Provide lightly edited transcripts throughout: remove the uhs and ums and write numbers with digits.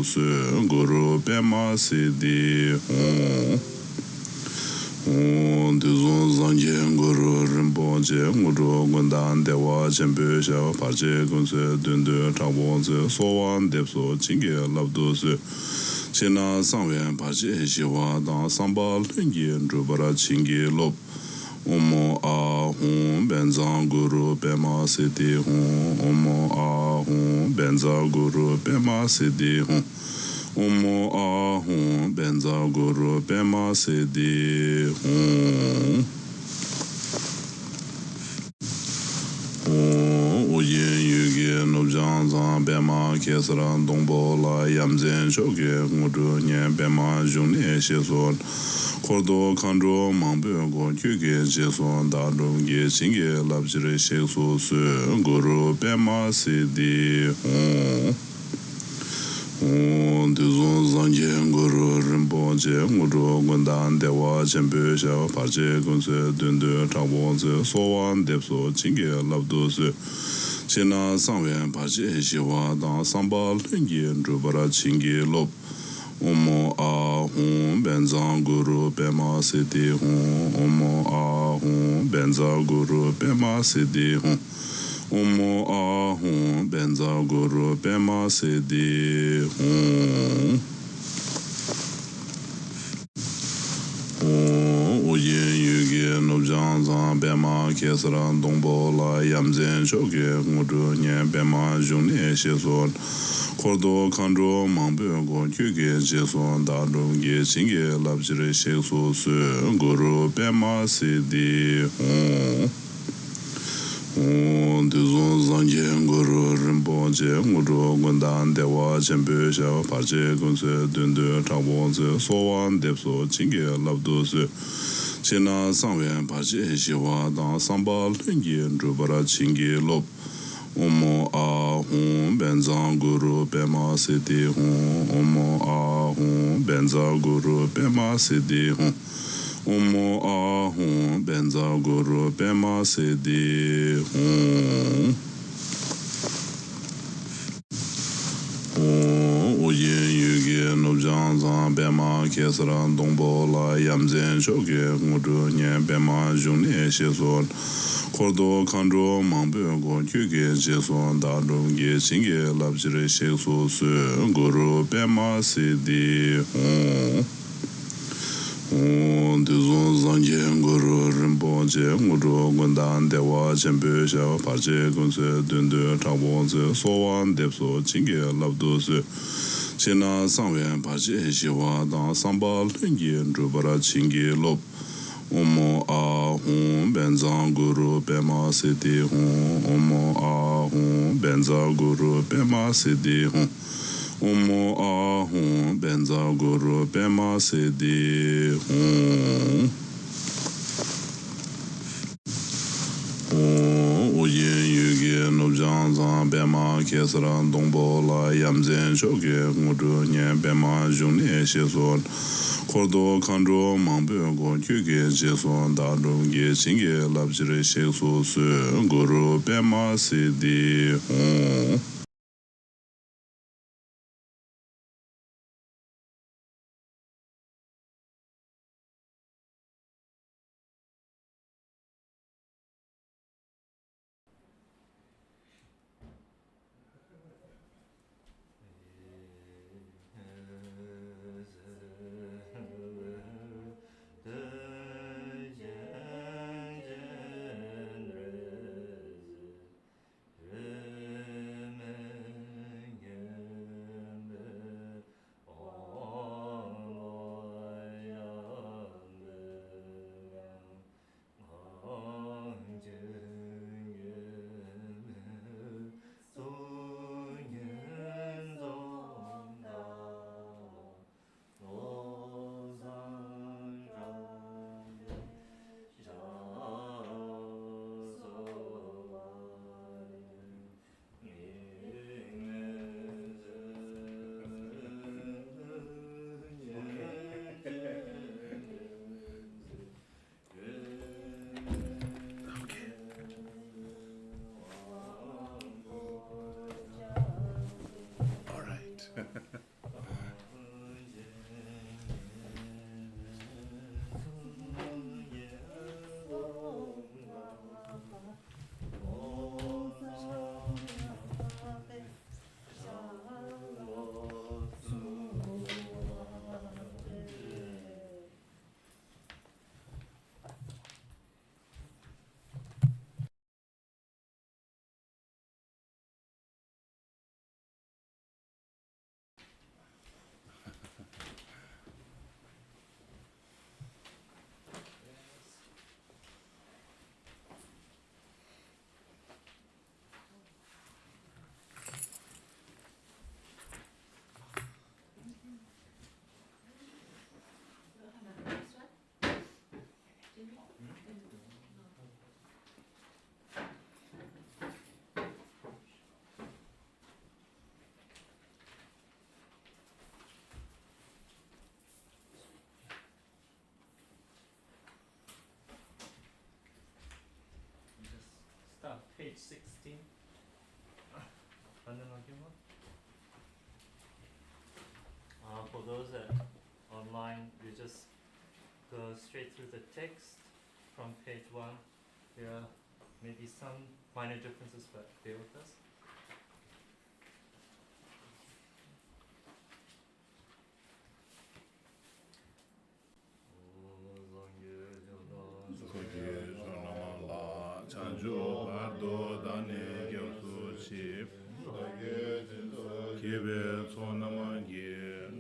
su guru pema sidi Dizon zangye guru rinpoche nguru gundan dewa chenpe sha parche gunse dundu changponze sowan depso chinge labdo su chena sangwen parche shiwa dan samba lungi drupara chinge lop Omo a hum benzang guru pema sidi hum Omo a hum benza guru pema sidi hum Omo a hum benza guru pema sidi hum Uyen yuge nubjang zang bema kesran dongbo la yamzen choge ngudu nyen bema jungne sheson Kordo kanro mangpe go kyuge jeson dadung ge chinge labjire shekso su guru pema sidi Dizon zangye guru rinpoche nguru gundan dewa chenpe sha parche gunse dundu changponze sowan depso chinge labdo su chena sangwen parche shiwa dan samba lungi drupara chinge lop Omo a hum benzang guru pema sidi hum Omo a hum benza guru pema sidi hum Omo a hum benza guru pema sidi hum Uyen yuge nubjang zang bema kesran dongbo la yamzen choge ngudu nyen bema jungne sheson Kordo kanro mangpe go kyuge jeson dadung ge chinge labjire shekso su guru pema sidi Dizon zangye guru rinpoche nguru gundan dewa chenpe sha parche gunse dundu changponze sowan depso chinge labdo su chena sangwen parche shiwa dan samba lungi drupara chinge lop Omo a hum benzang guru pema sidi hum Omo a hum benza guru pema sidi hum Omo a hum benza guru pema sidi hum Uyen yuge nubjang zang bema kesran dongbo la yamzen choge ngudu nyen bema jungne sheson Kordo kanro mangpe go kyuge jeson dadung ge chinge labjire shekso su guru pema sidi Dizon zangye guru rinpoche nguru gundan dewa chenpe sha parche gunse dundu changponze sowan depso chinge labdo su chena sangwen parche shiwa dan samba lungi drupara chinge lop Omo a hum benzang guru pema sidi hum Omo a hum benza guru pema sidi hum Omo a hum benza guru pema sidi Uyen yuge nubjang zang bema kesran dongbo la yamzen choge ngudu nyen bema jungne sheson Kordo kanro mangpe go kyuge jeson dadung ge chinge labjire shekso su guru pema sidi page 16. For those that online, you just go straight through the text from page 1. There are maybe some minor differences, but bear with us. Chanju bardo dane gyosu chi Kibe sonamangi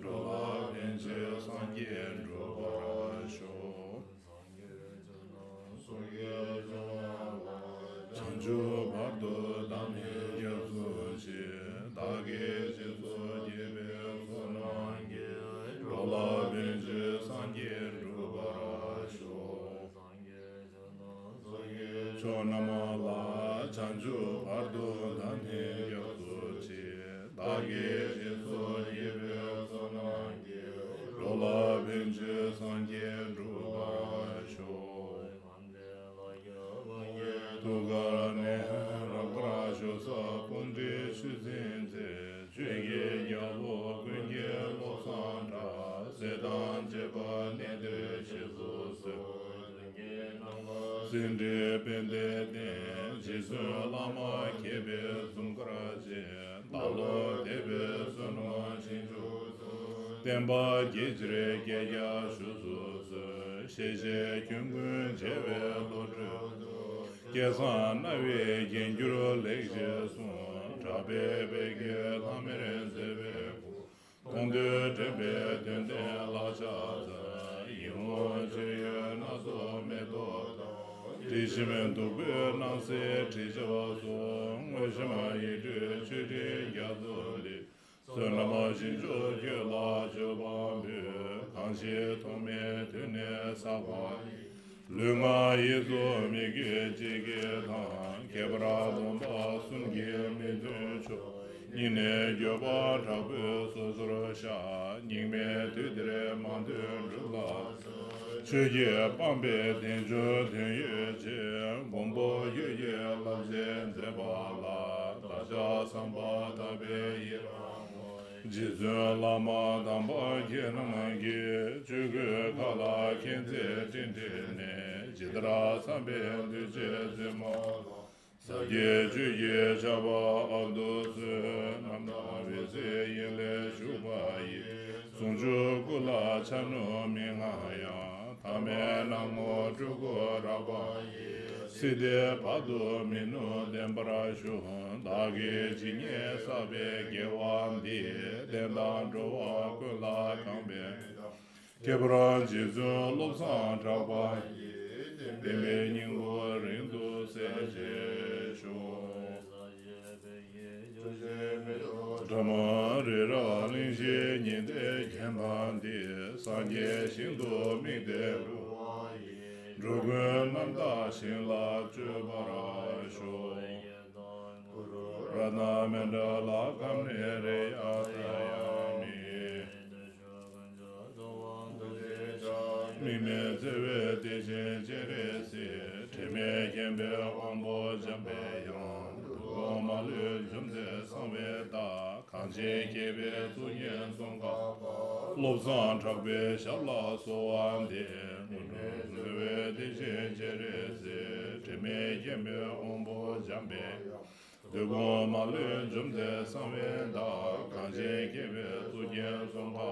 Droba benje sangye droba sho Chanju bardo dane gyosu chi Dage jesu kibe sonamangi Droba benje sangye droba sho Chonamala chanju bardo dane gyatso chi Dage jesu yebe sonange Rola benje sangye drubara sho Tugarane rakra shosa pundri shuzinze Chwege gyalo gunge lo sandra Sedan jeba nede shizu se Sinde bende den Jesu lama kebe zumkaraje Dalo tebe sunma shinju Temba gecre geya shuzu Sheje kyungun jeve lodru Kesan navi gengyuru lekje sun Trabe bege lameren zebe Tonde tebe dende la chaza Yungo jeye nazo medo Tishimen dupe nanse tishivaso Weshima yidu chudi yadoli Sonama shinjo gyula jubambi Kanshi tome tune sabwa Lunga yizo migi jigi tan Kebra domba sungi miducho Nine gyoba tabu sosro sha Ningme tudire mandun rula Chöye pambe tenjo tenye che Gombo yeye labzen zebala Taja samba tabe yiramo Jizu lama damba kenamangi Chöge kala kenze tintine Jidra sambe duje zemo Sadye chöye chaba abdosu Namda vese yele shubayi Sunju kula chanu mingaya Tame namo chugo rabayi Side padu minu dembra shun Dagi jinye sabe gewandi Dendan chuwa kula kambe Kebran jizu lopsan chabayi Dembe nyingu rindu seje shun Dhamma rira linje nyinde kembandi Sanje shindu mingde lu Drugun namda shinla chubara shu Rana menda la kamne re atayami Mime zewe dejen jeresi Teme kembe wambo jambe yang Goma lu jumze sangwe da Kanche kebe zunyen zonga Lobsan chakbe shabla soan de Zewe dejen jeresi Teme kembe wambo jambe Goma lu jumze sangwe da Kanche kebe zunyen zonga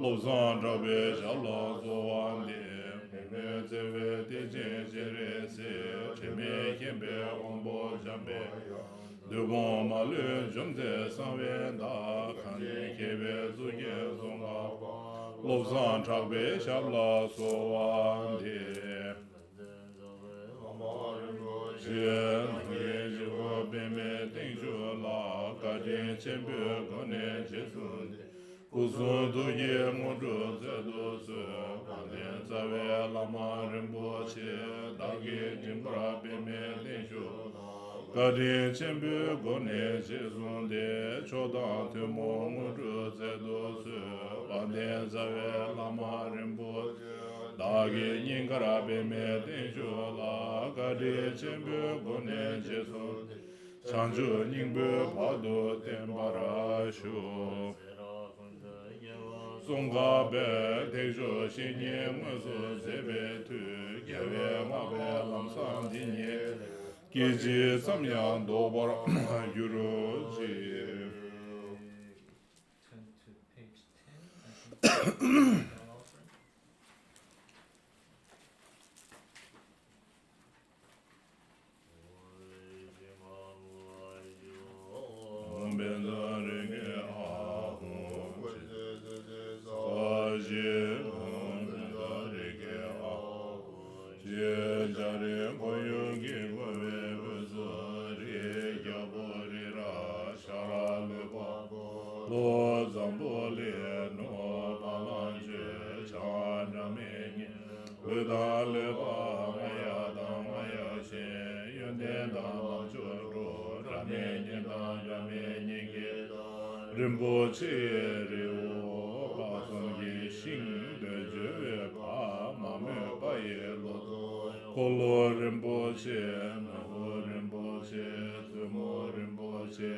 Lobsan chakbe shabla soan de Zewe dejen jeresi Teme kembe wambo jambe Devant malheur, jomze sanve da kane kebe zuge zonga Lobsan chakbe shabla soande Shen nge jiwa beme tengshu la Kajen chenpe gane jesunde Kusun duye modu zedo se Kanden zave lama rinpoche Dagi jimbra beme tengshu Kari chenpe gone jizunde chodan temo mudu zedo su Banden zave lama rinpoche dāgī nīngārā bēmē tēngshū lā gādī chēmbē gōne jēsū chāngchū nīngbē pādō tēmbārā shū sōngā bē tēngshū shēnyē mūsū zēbē tū gyāwē mā bē lāṃsāṃ dīnyē kīchī samyāṃ dōbārā yūrū jī Turn to page 10. I think. Rinpoche Reo Pasam Ye Shing De Jue Pa Mame Paye Lo Kolo Rinpoche Naho Rinpoche Tumo Rinpoche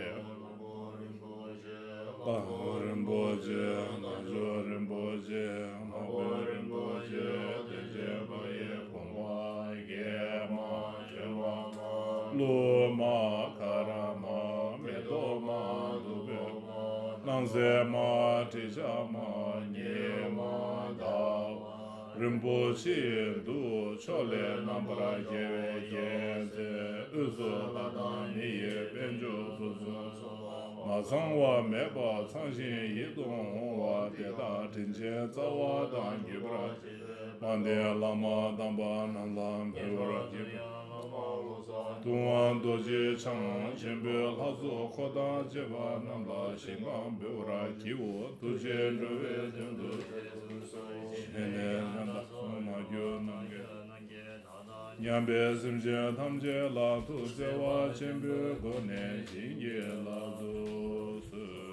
Paho Rinpoche Najo Rinpoche Maho Rinpoche Deje Paye Pongwa Ge Ma Jewa Ma Lo Ma Karama Medo Ma Dube Nangze ma tisha ma nye ma da Rinpoche du chole nambara jewe jenze Uzo lada niye benjo suzu Ma sangwa meba changshin yidong wa Deda tinche zawa dan gibra Mande lama damba nanglam pewra gibra Tuan doji chang chenpe lazo koda jeba namla shingam beura kiwo tuje nruwe jendu shene nanda suma gyo nange nyambe simje tamje la tuje wa chenpe gone jingye la do su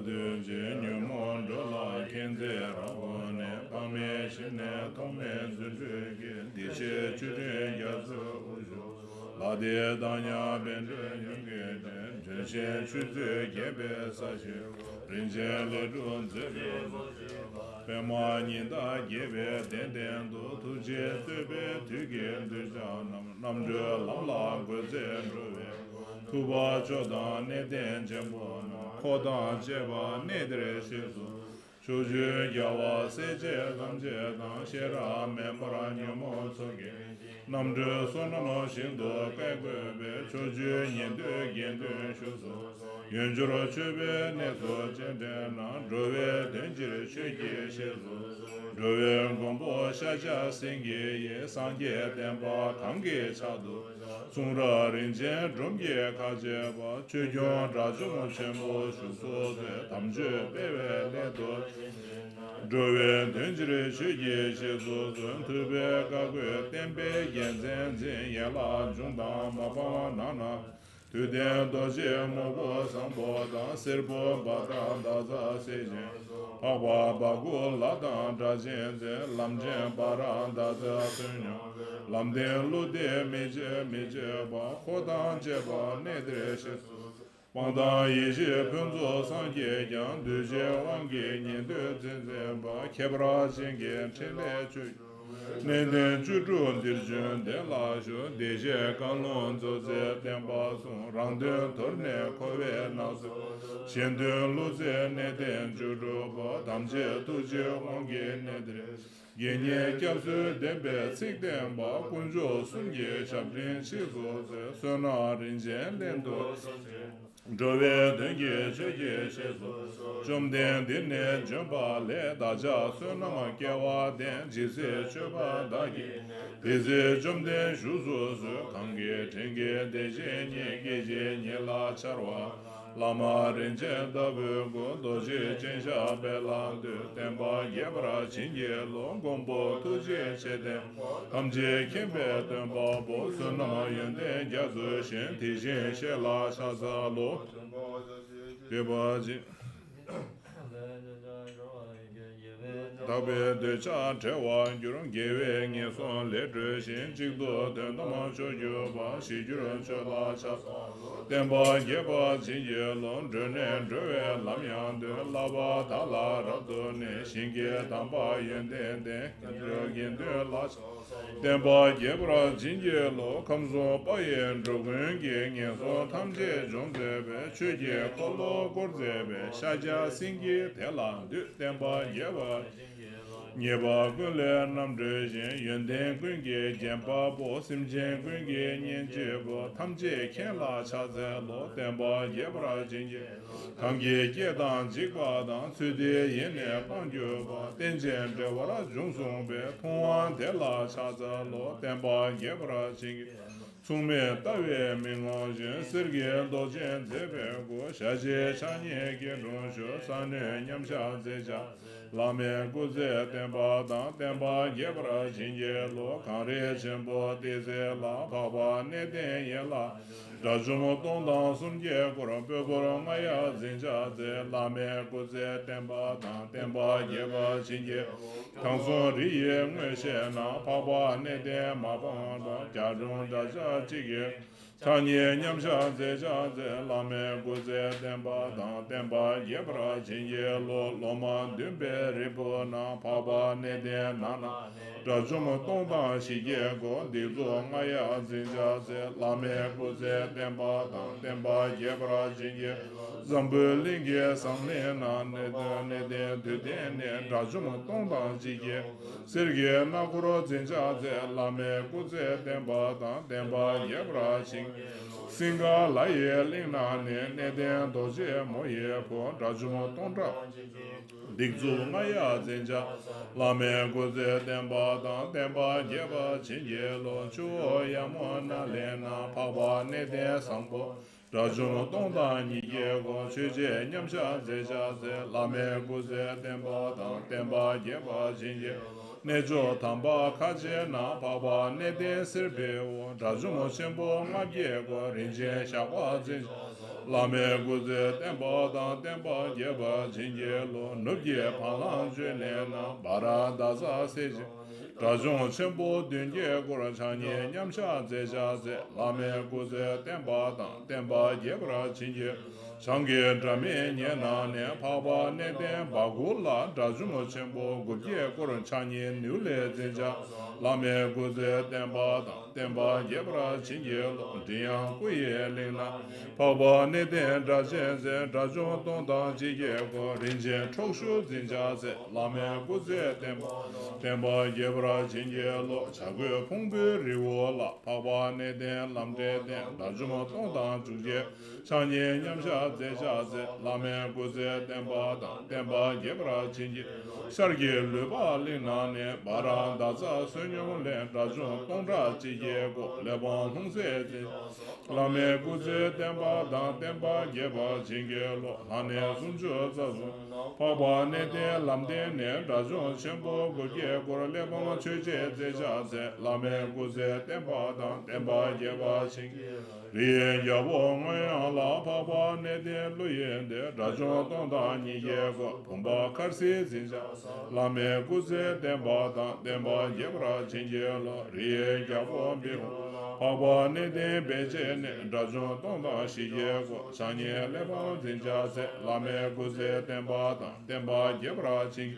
du ji nyu mon do la ken ze ra wo ne pa me shi ne to me zu ju ge di she chu de ya zu u ju la de da nya ben de yu ge de je she chu de ge be sa shi rin je le ru ze pe ma ni da ge be den den do tu je tu be tu ge de ja nam je lam la go ze ru ve tu ba cho da ne den je mo ko da je ba ne de shi zu chu ju ya wa se je lam je da she ra me mo ra ni mo so ge nam je so na no shin do kai gu be chu ju yin de gen de shu zo yun ju ro chu be ne so chen de na ro we den ji re che ge she zo ro we gong bo sha ja sing ge ye sang ge den ba kang ge cha du sung ra rin jian zhong ge ka je ba chu yong ra zhu mo chen bo shu so de tam je be we le do ro we den ji re che ge she zo zun tu be ga gue den be yan zhen zhen ye la zhong da ma ba na na tu den do je mo bo sang bo da ser bo ba da za se je pa wa ba gu la da da jian zhen lam jian ba ra da za sun yo lam den lu de me je ba ho da je ba ne de she wang da yi je pun zo sang ge jiang du je wang ge ni de zhen zhen ba ke bra jing ge chen le chu ne den chu zhu dir jun de la shu de je gang long zo ze den ba song rang de tor ne ko we na su xian de lu ze ne den chu zhu ba dam je tu je wang ge ne de ye nie jiao su den be sik den ba kun zhu sun ye shab rin shi zo ze su na rin jian len do zhe we den ye che ye she zo zhong den din ne zhong ba le da jia su na ma ge wa den ji ze che ba da ge de ze zhong den shu zu zu kang ge chen ge de je nie ge je nie la char wa lama rin chen da bu gu do je chen sha be la de ten ba ye bra chin ye long gong bo tu je che de kam je ken be ten ba bo su na ma yin de ja zu shen ti jin she la sha za lo de ba ji da be de cha che wa ju rong ge we nge so le zhe xin ji do de na ma cho yu ba xi ju ren che la cha den ba ye ba jin ye long zhe ne zhe we lam yang de la ba da la ra do ne xin ge dang ba yin de de zhe yin de la cha den ba ye bra jin ye lo kam zo ba yin zhe wen ge nge so tam je zhong de be chu ye ko lo gor ze be sha ja sing ge de la de den ba ye ba nye ba gun le nam zhe xin yun den gun ge jian ba bo sim jian gun ge nian je bo tam je ken la cha ze lo den ba ye bra jin ye kang ge ge dang ji ba dang su de yin ne bang ju ba den jian zhe wa la zhong song be tong wan de la cha ze lo den ba ye bra jin ye chung me da yue ming long jin sir ge do jian ze be gu sha jie cha nie ge zhong shu san ne nyam sha ze ja la me gu ze den ba dang den ba ye bra jin ye lo kang re chen bo de ze la pa ba ne den ye la da zhu mo dong dang sun ye gu ro pe gu ro ma ya zin ja ze la me gu ze den ba dang den ba ye ba jin ye kang sun ri ye ngwe she na pa ba ne den ma ba da jia zhong da ja ji ye cha nie nyam sha ze ja ze la me gu ze den ba dang den ba ye bra jin ye lo lo ma dun be ri bo na pa ba ne den na na da zhu mo dong dang xi ye go di zo ma ya zin ja ze la me gu ze den ba dang den ba ye bra jin ye zang bu ling ye sang ne na ne de du de ne da zhu mo dong dang ji ye sir ge na gu ro zin ja ze la me gu ze den ba dang den ba ye bra jin singa la ye ling na ne den do je mo ye po da zhu mo dong zha dik zu ma ya zin ja la me gu ze den ba dang den ba ye ba chin ye lo chu ya mo na le na pa ba ne de sang bo Rajumo Tongda Nige Go Choeje Nyamsha Zeja Ze Lame Guze Tenpa Tang Tenpa Yeba Jinje Nejo Tamba Kaje Na Paba Nede Sirbe Wo Rajumo Shenpo Ngabye Go Rinje Shakwa Zinje Lame Guze Tenpa Tang Tenpa Yeba Jinje Lo Nubye Palang Jule Na Bara Daza Seje Rajung Chenpo Dunye Gora Chanye Nyamsha Zeja Ze Lame Guze Tenpa Tang Tenpa Yebra Chinje Shangye Drame Nye Na Ne Paba Ne Den Bagula Rajung Chenpo Gubye Gora Chanye Nule Zeja Lame Guze Tenpa Tang Tenpa Yebra Chinje Lo Diyang Kuye Lina Paba Ne Den Rajen Ze Rajung Tongda Jiye Go Rinje Chokshu Zinja Ze Lame Guze Tenpa Tenpa Yebra Jinje Lo Chagwe Pongbe Riwo La Paba Ne Den Lamde Den Rajuma Tongda Juje Chanye Nyamsha Zeja Ze Lame Guze Tenpa Tang Tenpa Yebra Jinje Sharge Lupa Lina Ne Bara Daza Sunyong Len Rajun Tongda Jiye Go Leban Hongse Zin Lame Guze Tenpa Tang Tenpa Yebra Jinge Lo Hane Sunju Zazun Paba Ne Den Lamde Ne Rajun Shenpo Gogye Gora Lebama Choeje Zeja Ze Lame Guze Tenpa Tang Tenpa Yeba Jinge Riye Yabo Ngoyan La Paba Ne Den Luyen De Rajun Tongda Niye Go Pumba Karsi Zinja Lame Guze Tenpa Tang Tenpa Yebra Jinge Lo Riye Yabo Biho Paba Ne Den Beje Ne Rajun Tongda Shiye Go Chanye Lebama Zinja Ze Lame Guze Tenpa Tang Tenpa Yebra Jinge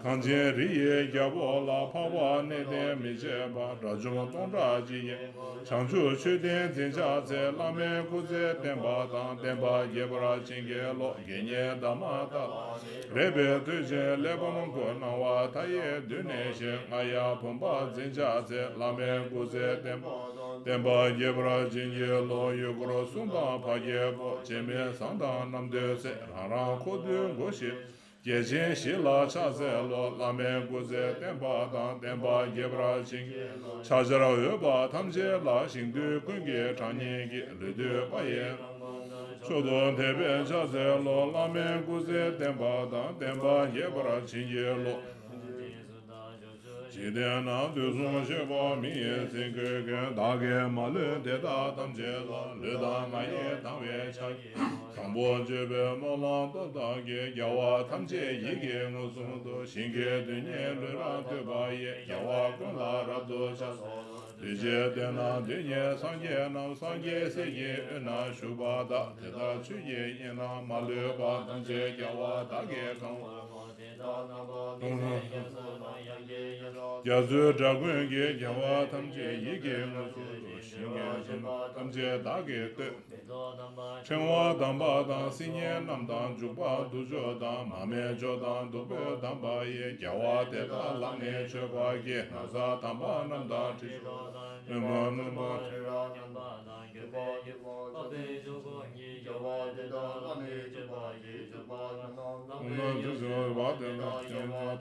Kanje Riye Yabo La Paba Ne Den Mije Ba Rajun Tongda Jiye Changchu Choeje Zinja Ze Lame Guze Tenpa Tang Tenpa Yebra Jinge Lo Genye Damata Rebe Tuje Lebam Go Nawa Taye Dune Shen Aya Pumba Zinja Ze Lame Guze Tenpa Yebra Jinge Lo Yugro Sumba Pa Yebo Jeme Sangda Namde Se Rara Kodu Goshi Yejen Shila Chaze Lo Lame Guze Tenpa Tang Tenpa Yebra Jinge Chajara Yoba Tamje La Shingdu Kunge Chanye Gi Ludu Baye Chodon Tebe Chaze Lo Lame Guze Tenpa Tang Tenpa Yebra Jinge Lo Jidena Duzun Sheba Miye Sinke Gen Dage Malu Deda Tamje La Luda Maye Tangwe Chage Sambo Jebe Molan Dage Yawa Tamje Yige Ngusung Do Shinge Dunye Lura Tubaye Yawa Gunla Rabdo Chas Duje Dena Dunye Sangye Nam Sangye Seye Una Shubada Deda Chuye Yena Malu Ba Tamje Yawa Dage Kang Yazu Dragun Ge Yawa Tamje Yige Musu Shinge Tamje Dage Te Chenwa Damba Dan Sinye Namdan Juba Dujo Dan Mame Jodan Dube Damba Ye Yawa Teta Lane Cheba Ge Naza Tamba Namdan Tisho Numa Numa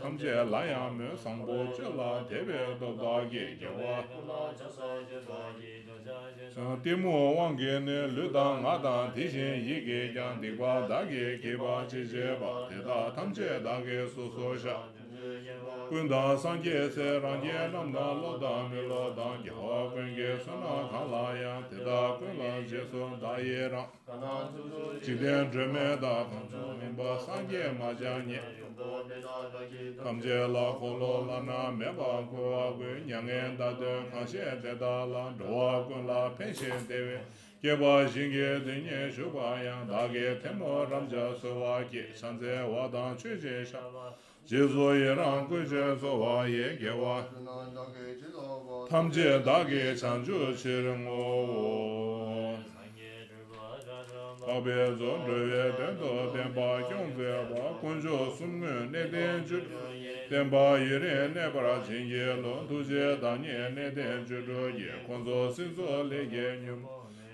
Tamje Layam Sambo Chela Tebe Dage Yawa Timu Wange Ne Ludang Adan Tishin Yige Yang Digwa Dage Kiba Chijeba Teta Tamje Dage Susosha Gunda Sangye Se Rangye Namda Loda Milo Dan Yawa Kunge Suna Kalaya Teta Kula Jesu Daye Rang Chiden Dreme Da Kamchu Mimba Sangye Majanye Kamje La Kolo Lana Meba Kuwa Gu Nyangen Da De Kanshe Deda La Doa Gun La Penshe Dewe Keba Jinge Dunye Shuba Yang Dage Temo Ramja Sowa Ki Sanze Wadan Choeje Sha Jesu Yerang Guje Sowa Ye Gewa Tamje Dage Chanju Chiringo Abezo Dreve Dendo Demba Kyonzeba Kunjo Sungun Neden Demba Yire Nebra Chinye Lo Tuje Danye Neden Judo Ye Kunzo Sinzo Lege Nyum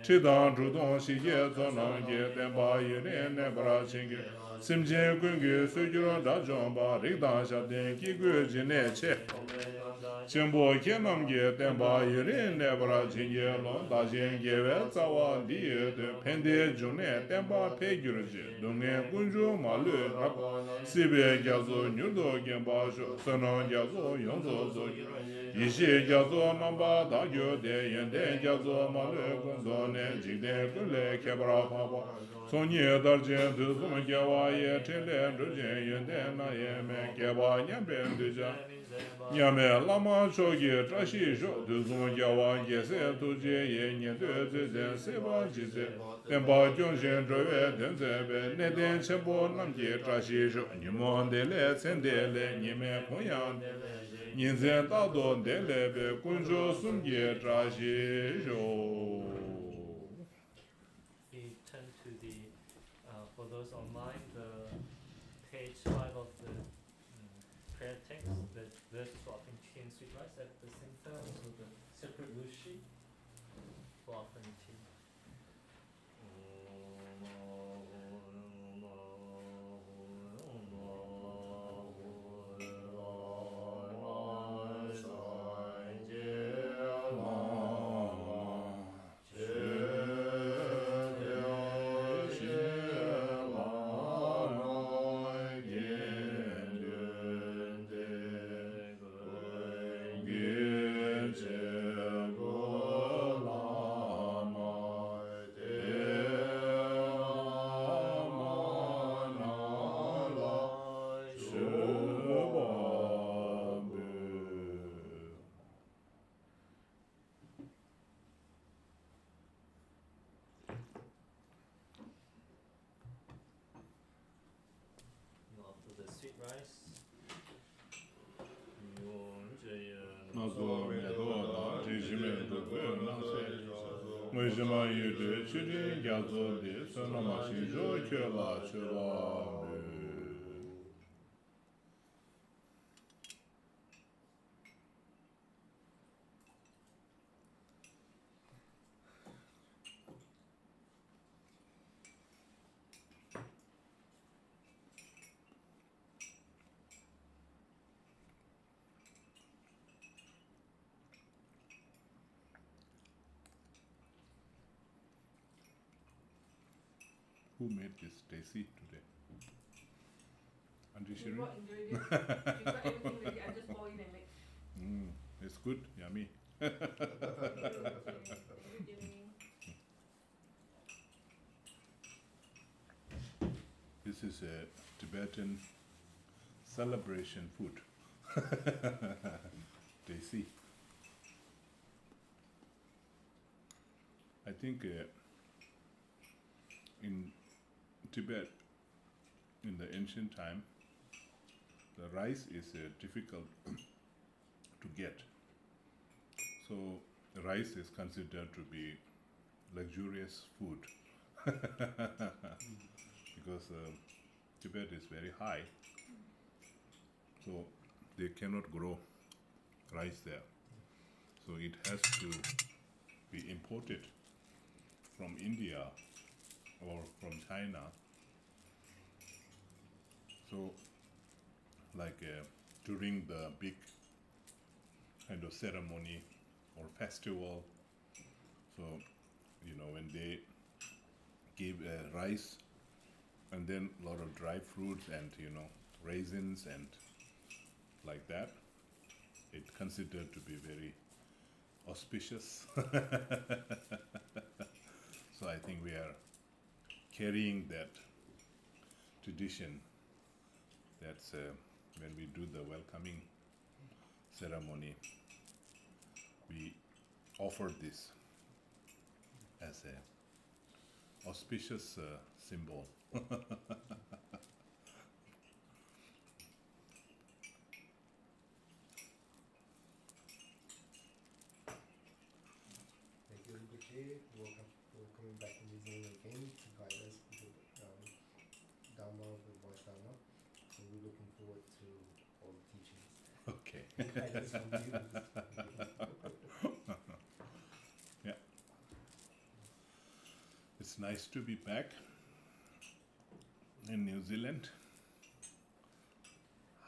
Chidang Judong Shige Zonange Demba Yire Nebra Chinye Simje Gungi Sugiro Dajomba Rigdan Shaden Kigu Jine Che Chimbo Kenamge Demba Yire Nebra Chinye Lo Dajen Gewe Tsawa Diye De Pende June Demba Pegurje Dunge Kunju Malu Rab Sibe Gyazo Nyudo Gemba Sho Sanan Gyazo Yonzo Zo Yishi Gyazo Namba Dagyo De Yende Gyazo Malu Gunzo Ne Jigde Kule Kebra Papa Sonye Darjen Duzum Gyawa Ye Tele Drujen Yende Na Yeme Geba Nyamben Duja Nyame Lama Shogi Trashi Sho Duzum Gyawa Yese Tuje Ye Nye Duzen Seba Jize Demba Gyonshen Drove Denzebe Neden Chebo Namge Trashi Sho Nimon Dele Sendele Nime Konyan Ninzen Tado Delebe Kunjo Sumge Trashi Sho. We turn to the, for those online, the page 5 of the prayer text, the verse for offering tea and sweet rice at the center, also the separate loose sheet for offering tea. After the sweet rice, Who made this Stacy today? Auntie We Shirin? brought ingredients. She got everything ready. I just boil and mix. It's good, yummy. This is a Tibetan celebration food. Desi. I think in Tibet, in the ancient time, the rice is difficult to get. So the rice is considered to be luxurious food because Tibet is very high, so they cannot grow rice there. So it has to be imported from India or from China. So like during the big kind of ceremony or festival, so when they give rice and then a lot of dry fruits and raisins and like that, it's considered to be very auspicious. So I think we are carrying that tradition. That's when we do the welcoming ceremony, we offer this as a auspicious symbol. Thank you, Rinpoche. Welcome. We're coming back to New Zealand again to guide us with Dharma, with Voice Dharma. So we're looking forward to all the teachings. Okay. Guidance from you. Yeah. It's nice to be back in New Zealand.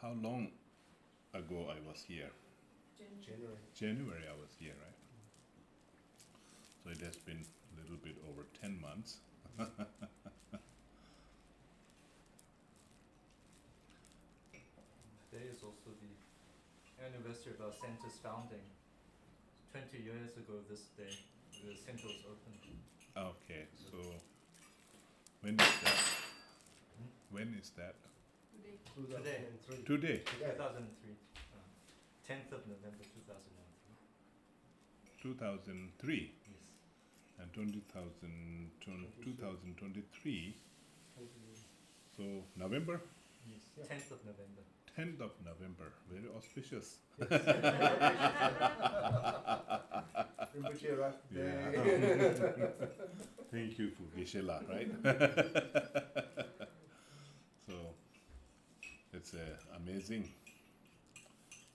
How long ago I was here? January. January I was here, right? So it has been a little bit over 10 months. Today is also the anniversary of our center's founding. 20 years ago this day, the center was opened. Okay, so when is that? When is that? Today. 2003. Today. 2003. 10th of November 2003. 2003 Yes. and 2023. So November, Yes. Yeah. 10th of November. 10th of November. Very auspicious. Rinpoche arrived Yeah. today. Thank you for Geshe-la, right? So it's amazing.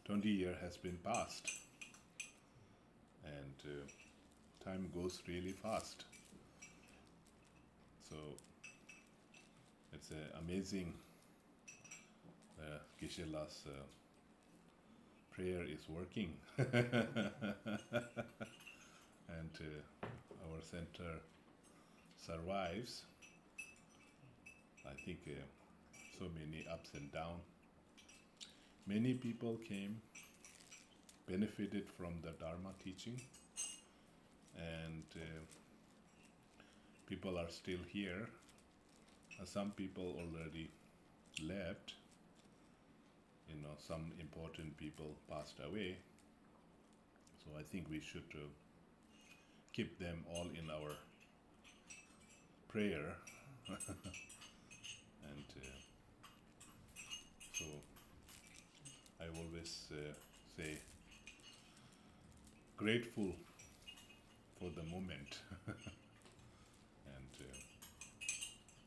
20 years has been passed, and time goes really fast. So it's amazing. Geshe-la's prayer is working, and our center survives. I think so many ups and downs. Many people came, benefited from the Dharma teaching, and people are still here. Some people already left. You know, some important people passed away. So I think we should keep them all in our prayer. And so I always say grateful for the moment. And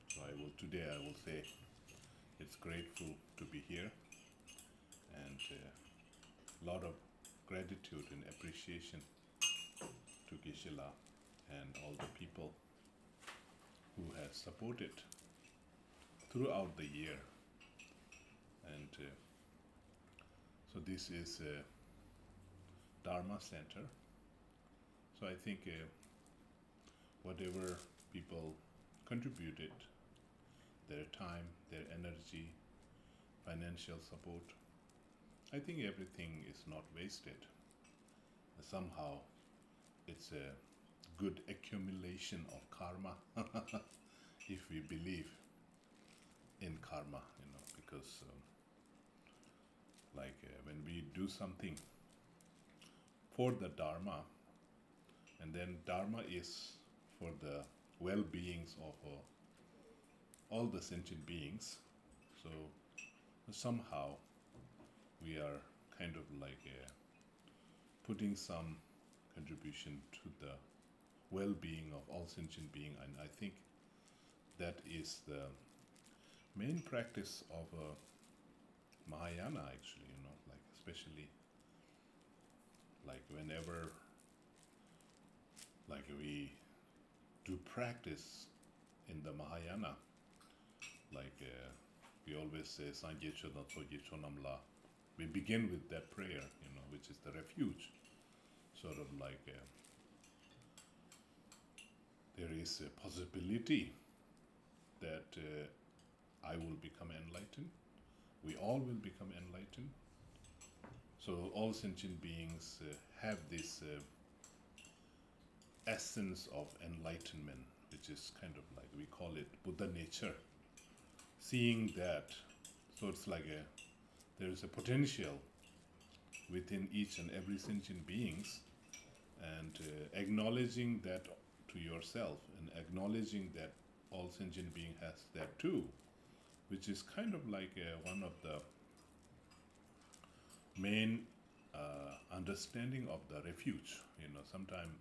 so today I will say it's grateful to be here, and a lot of gratitude and appreciation to Geshe-la and all the people who have supported throughout the year. And so this is a Dharma Center. So I think whatever people contributed, their time, their energy, financial support, I think everything is not wasted. Somehow it's a good accumulation of karma if we believe in karma, you know, because when we do something for the Dharma, and then Dharma is for the well-beings of all the sentient beings, so somehow we are kind of putting some contribution to the well-being of all sentient beings, and I think that is the main practice of Mahayana, actually, you know, especially whenever we do practice in the Mahayana, we always say Sangye Chodam Tsoge Chonamla. We begin with that prayer, you know, which is the refuge. Sort of there is a possibility that I will become enlightened. We all will become enlightened. So all sentient beings have this essence of enlightenment, which is kind of we call it Buddha nature. Seeing that, so it's there is a potential within each and every sentient beings, and acknowledging that to yourself, and acknowledging that all sentient being has that too, which is kind of one of the main understanding of the refuge. You know, sometimes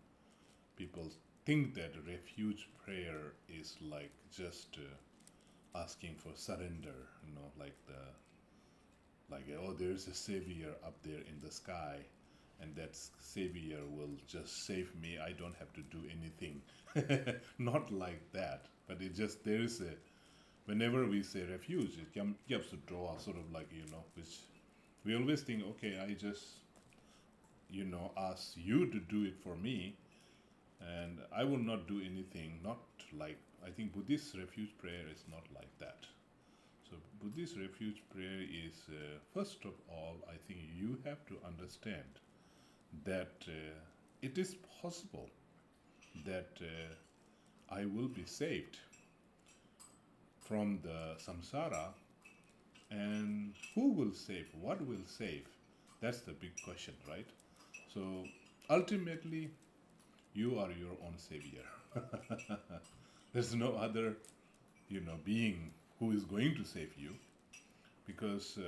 people think that refuge prayer is like just asking for surrender, oh, there's a savior up there in the sky, and that savior will just save me. I don't have to do anything. Not like that, but it just there is a. Whenever we say refuge, it comes to draw sort of like which we always think, okay, I just ask you to do it for me, and I will not do anything. Not like I think Buddhist refuge prayer is not like that. So Buddhist refuge prayer is first of all, I think you have to understand that it is possible that I will be saved from the samsara, and who will save? What will save? That's the big question, right? So ultimately, you are your own savior. There's no other, being who is going to save you, because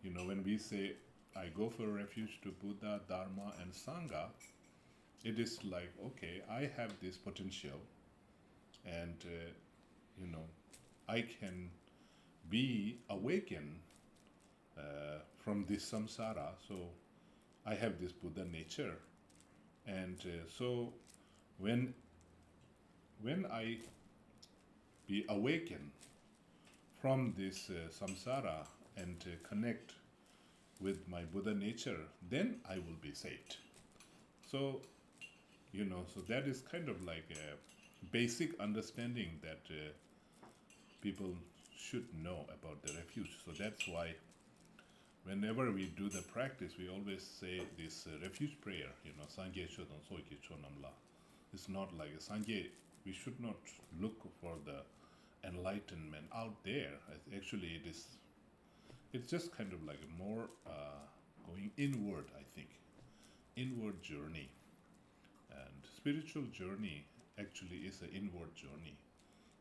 when we say I go for refuge to Buddha, Dharma, and Sangha, it is like, okay, I have this potential, and I can be awakened from this samsara. So I have this Buddha nature, and so when I be awakened from this samsara and connect with my Buddha nature, then I will be saved. So so that is kind of like a basic understanding that people should know about the refuge. So that's why whenever we do the practice, we always say this refuge prayer, Sangye Chodon Soike Chonamla. It's not like a Sangye, we should not look for the enlightenment out there. Actually, it's just kind of like a more going inward, I think. Inward journey. And spiritual journey actually is an inward journey.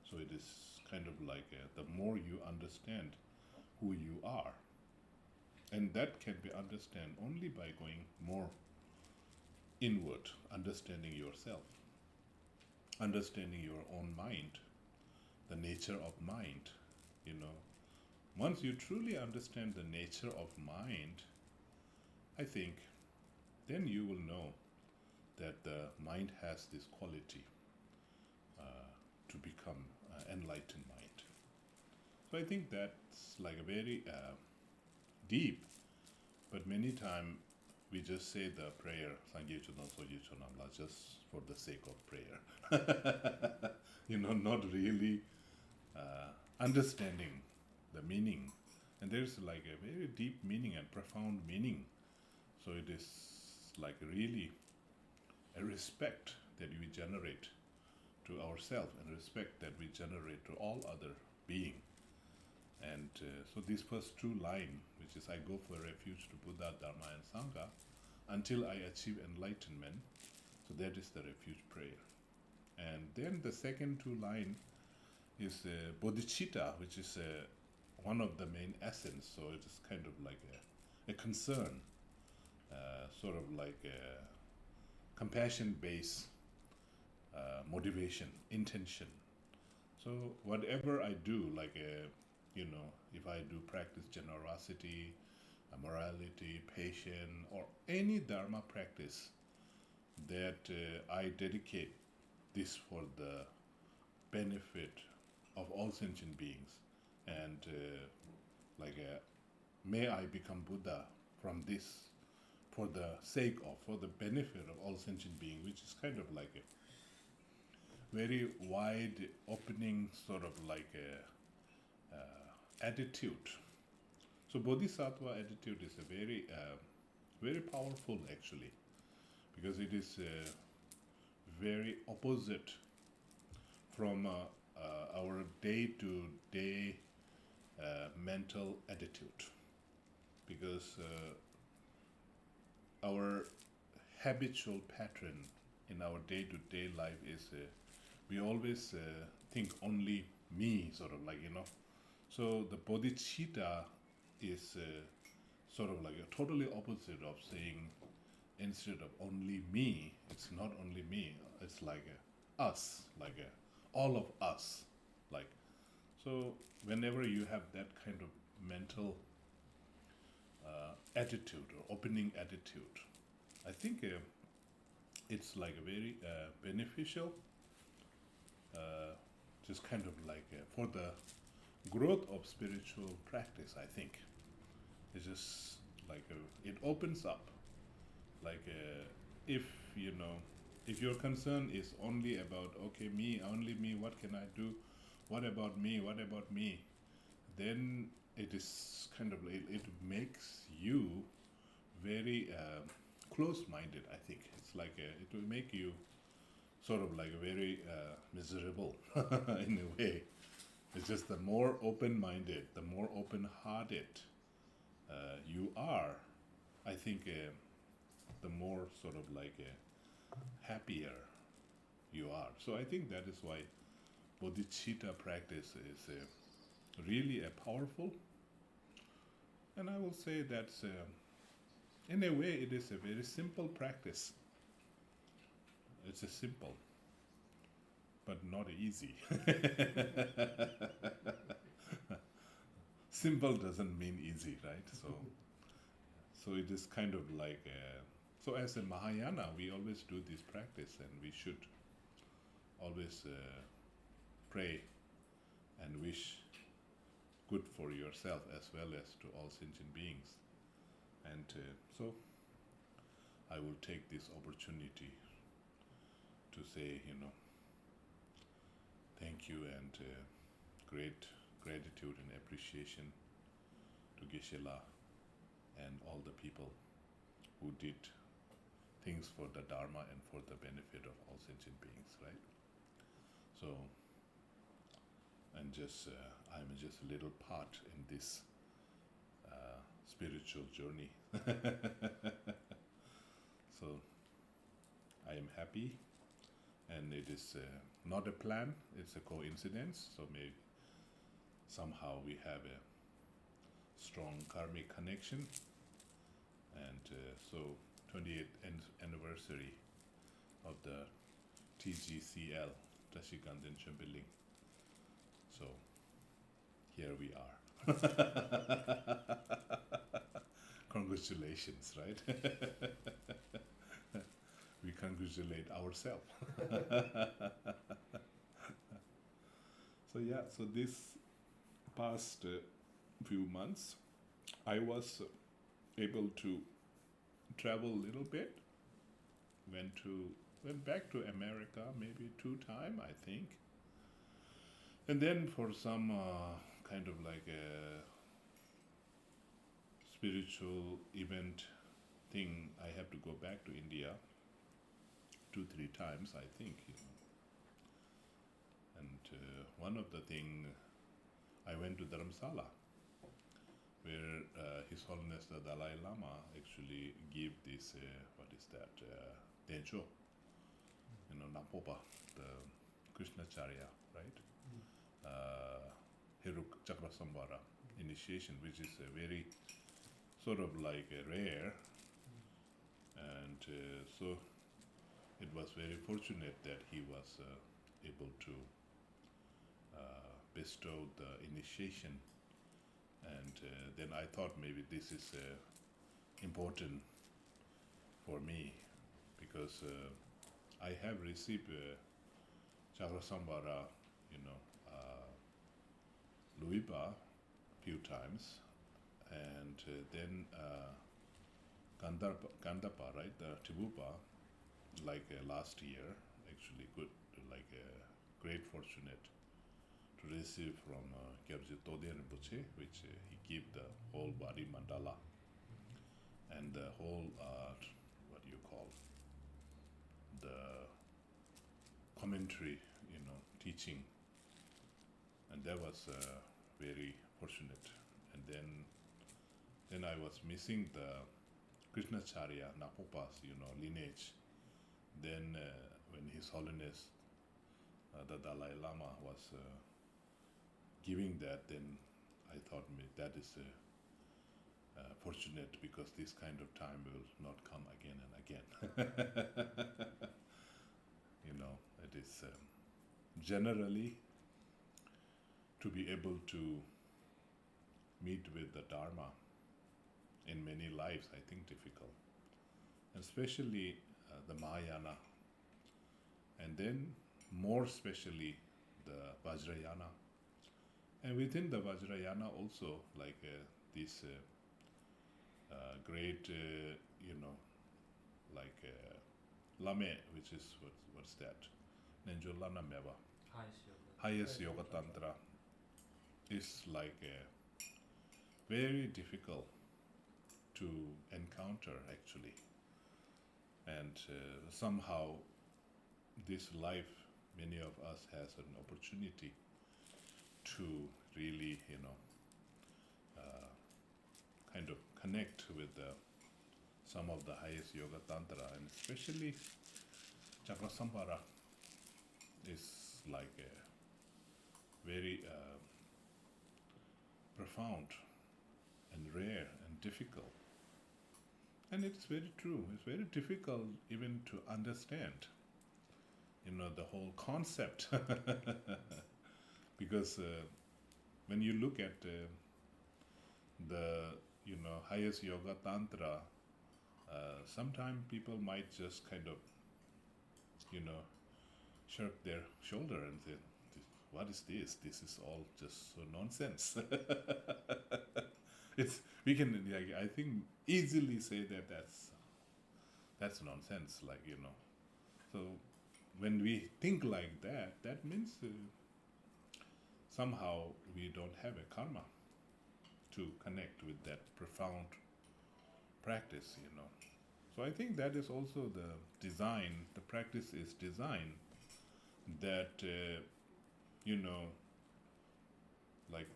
So it is kind of like the more you understand who you are, and that can be understood only by going more inward, understanding yourself, understanding your own mind, the nature of mind. Once you truly understand the nature of mind, I think then you will know that the mind has this quality to become enlightened mind. So I think that's like a very deep, but many times we just say the prayer, Sangye Chodon Soje Chonamla, just for the sake of prayer. Not really understanding the meaning. And there's like a very deep meaning and profound meaning. So it is like really a respect that we generate to ourselves, and respect that we generate to all other beings. And so these first two lines, which is I go for refuge to Buddha, Dharma, and Sangha until I achieve enlightenment, so that is the refuge prayer. And then the second two lines is bodhicitta, which is one of the main essence. So it is kind of like a concern, sort of like a compassion-based motivation, intention. So whatever I do, like if I do practice generosity, morality, patience, or any dharma practice, that I dedicate this for the benefit of all sentient beings, and may I become Buddha from this, for the sake of, for the benefit of all sentient beings, which is kind of like a very wide opening sort of like a attitude. So Bodhisattva attitude is a very very powerful actually, because it is very opposite from our day-to-day mental attitude, because our habitual pattern in our day-to-day life is we always think only me, sort of like, So the bodhicitta is sort of like a totally opposite of saying, instead of only me, It's not only me, it's like us, like all of us. Like, so whenever you have that kind of mental attitude or opening attitude, I think it's like a very beneficial, just kind of like for the growth of spiritual practice. I think it's just like it opens up. Like if you know, if your concern is only about okay, me, only me, what can I do? What about me? What about me? Then it is kind of it makes you very close-minded. I think it's like it will make you sort of like very miserable in a way. It's just the more open-minded, the more open-hearted you are, I think the more sort of like happier you are. So I think that is why bodhicitta practice is really a powerful, and I will say that in a way it is a very simple practice. It's a simple, but not easy. Simple doesn't mean easy, right? So it is kind of like so as a Mahayana, we always do this practice, and we should always pray and wish good for yourself as well as to all sentient beings. And so I will take this opportunity to say, thank you and great gratitude and appreciation to Geshe-la and all the people who did things for the Dharma and for the benefit of all sentient beings, right? So, and just I'm just a little part in this spiritual journey. So I am happy, and it is not a plan, it's a coincidence. So maybe somehow we have a strong karmic connection, and so 28th anniversary of the TGCL, Tashikanden Chömpeling. So here we are. Congratulations, right? We congratulate ourselves. So yeah, so this past few months, I was able to travel a little bit. Went back to America maybe 2 times, I think. And then for some kind of like a spiritual event thing, I have to go back to India 2-3 times, I think. And one of the thing, I went to Dharamsala, where His Holiness the Dalai Lama actually gave this, what is that, Dencho, Napopa, the Krishnacharya, right? Hiruk Chakrasambhara initiation, which is a very sort of like a rare, and so it was very fortunate that he was able to bestow the initiation, and then I thought maybe this is important for me, because I have received Chakrasambhara, Luipa few times, and then Gandapa, right, the Tibupa, like last year, actually good, like great fortunate to receive from Gyabje Choeje Rinpoche, which he gave the whole body mandala and the whole, what do you call, the commentary, teaching, and that was very fortunate. And then I was missing the Krishnacharya Napopa's, lineage. Then when His Holiness the Dalai Lama was giving that, then I thought that is fortunate, because this kind of time will not come again and again. generally, to be able to meet with the Dharma in many lives, I think difficult, especially the Mahayana, and then more especially the Vajrayana. And within the Vajrayana also, like this great, like Lame, which is, what's that? Nenjolana Meva, Highest yoga. highest yoga tantra, is like very difficult to encounter actually. And somehow this life, many of us has an opportunity to really, kind of connect with some of the highest yoga tantra, and especially Chakrasambhara is like a very profound and rare and difficult. And it's very true. It's very difficult even to understand, the whole concept. Because when you look at the, highest yoga tantra, sometimes people might just kind of, shrug their shoulder and say, what is this? This is all just so nonsense. We can, like, I think, easily say that that's nonsense, like, So when we think like that, that means somehow we don't have a karma to connect with that profound practice, So I think that is also the design, the practice is designed that, like,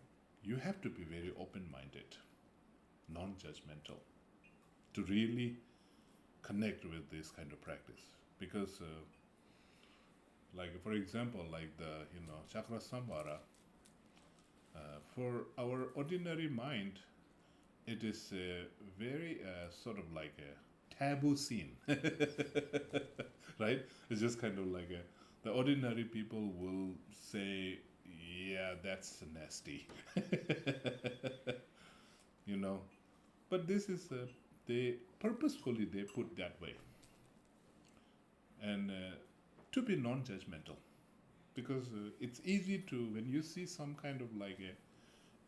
you have to be very open-minded, non-judgmental, to really connect with this kind of practice. Because, like, for example, like the, chakra samvara, for our ordinary mind, it is very sort of like a taboo scene, right? It's just kind of like the ordinary people will say, yeah, that's nasty, But this is, they purposefully they put that way. And to be non-judgmental, because it's easy to, when you see some kind of like a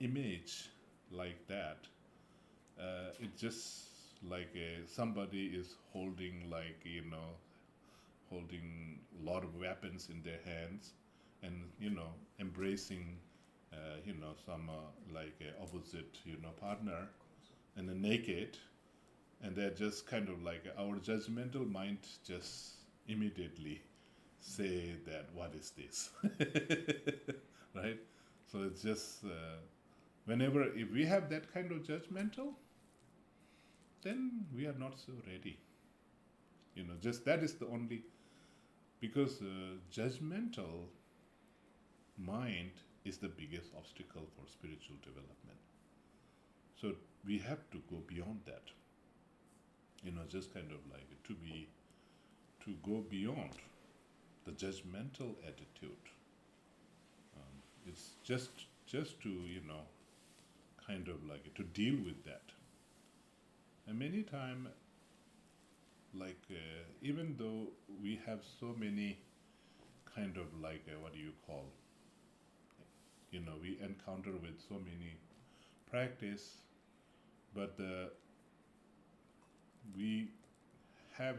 image like that, it's just like somebody is holding like, holding a lot of weapons in their hands and, embracing, some like opposite, partner, and then naked, and they're just kind of like, our judgmental mind just immediately say that, what is this? Right? So it's just, whenever, if we have that kind of judgmental, then we are not so ready. Just that is the only, because judgmental mind is the biggest obstacle for spiritual development. So we have to go beyond that. Just kind of like to go beyond the judgmental attitude. It's just to, kind of like to deal with that. And many times, like, even though we have so many kind of like, what do you call, we encounter with so many practice, but we have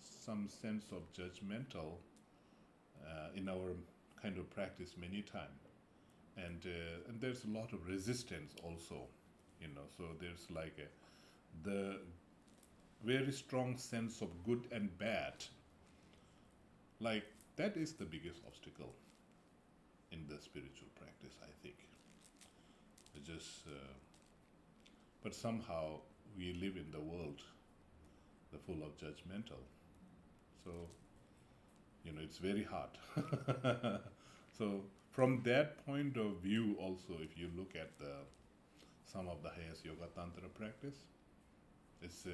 some sense of judgmental in our kind of practice many times. And there's a lot of resistance also, so there's like the very strong sense of good and bad. Like, that is the biggest obstacle in the spiritual practice, I think. But somehow we live in the world full of judgmental. So, it's very hard. So from that point of view also, if you look at some of the highest yoga tantra practice, it's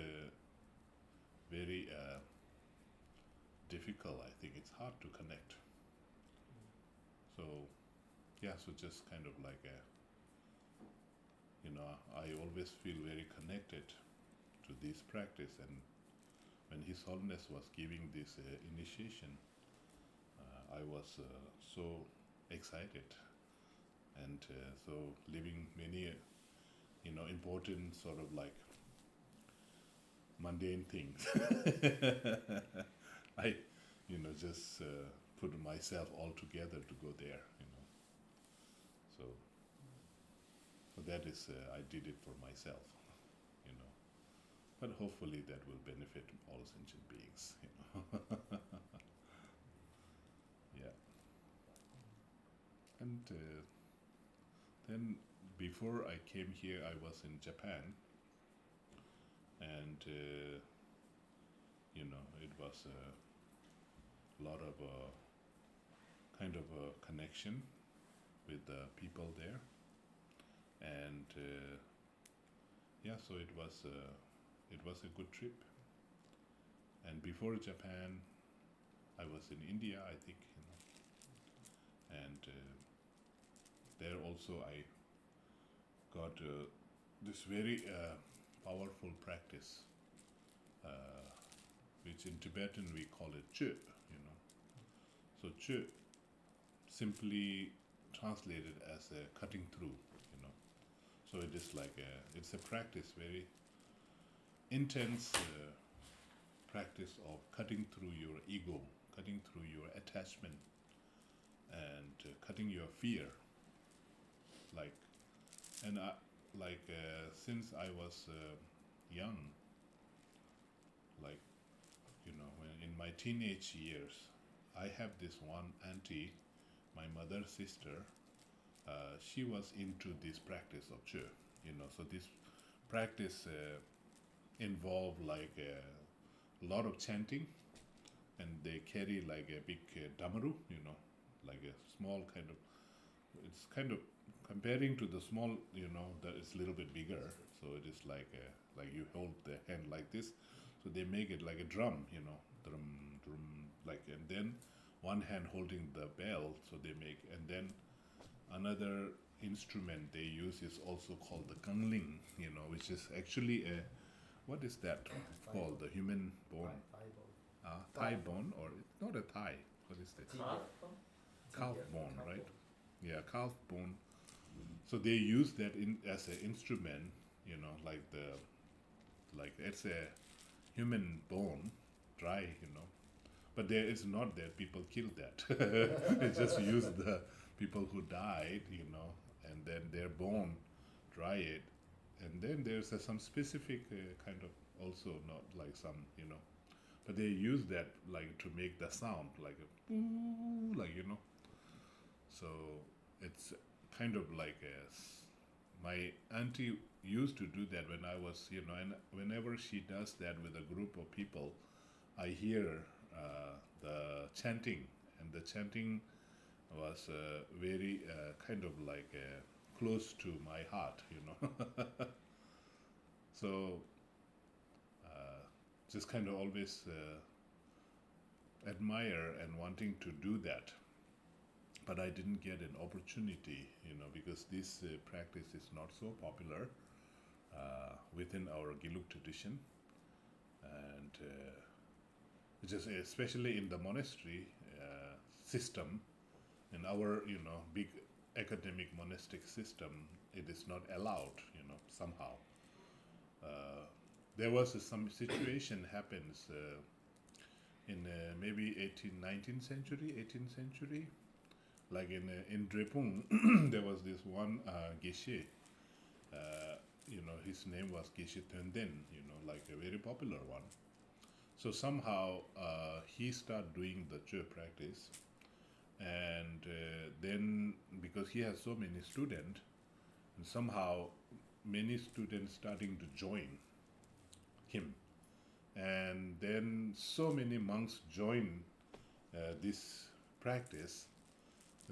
very difficult. I think it's hard to connect. So yeah, so just kind of like a, I always feel very connected to this practice. And when His Holiness was giving this initiation, I was so excited, and so living many important sort of like mundane things. I just put myself all together to go there. So that is I did it for myself, but hopefully that will benefit all sentient beings. Yeah. And then before I came here, I was in Japan, and it was a lot of kind of a connection with the people there, and yeah, so it was a good trip. And before Japan, I was in India, I think, and there also I got this very powerful practice, which in Tibetan we call it Choeje. So Choeje simply translated as a cutting through. So it is like it's a practice, very intense practice of cutting through your ego, cutting through your attachment, and cutting your fear. Since I was young, when in my teenage years, I have this one auntie, my mother's sister. She was into this practice of Choeje. So this practice involved like a lot of chanting, and they carry like a big damaru, like a small kind of. It's kind of comparing to the small, that is a little bit bigger. So it is like you hold the hand like this. So they make it like a drum, drum, drum, like, and then one hand holding the bell. So they make, and then another instrument they use is also called the gangling, which is actually a, what is that called? The human bone, thigh bone, or it's not a thigh. What is that? Calf bone, right? Yeah, calf bone. So they use that as an instrument, like it's a human bone, dry, But there is not that people kill that. They just use the people who died, and then their bone, dry it, and then there's some specific kind of also not like some, but they use that like to make the sound like a, like So it's kind of like my auntie used to do that when I was, and whenever she does that with a group of people, I hear the chanting, and the chanting was very kind of like close to my heart, So just kind of always admire and wanting to do that. But I didn't get an opportunity, because this practice is not so popular within our Giluk tradition, and just especially in the monastery system, in our big academic monastic system, it is not allowed, somehow. There was some situation happens in maybe 19th century. Like in Drepung, there was this one Geshe, his name was Geshe Tenden, like a very popular one. So somehow he started doing the Choeje practice, and then because he has so many students, and somehow many students starting to join him, and then so many monks join this practice,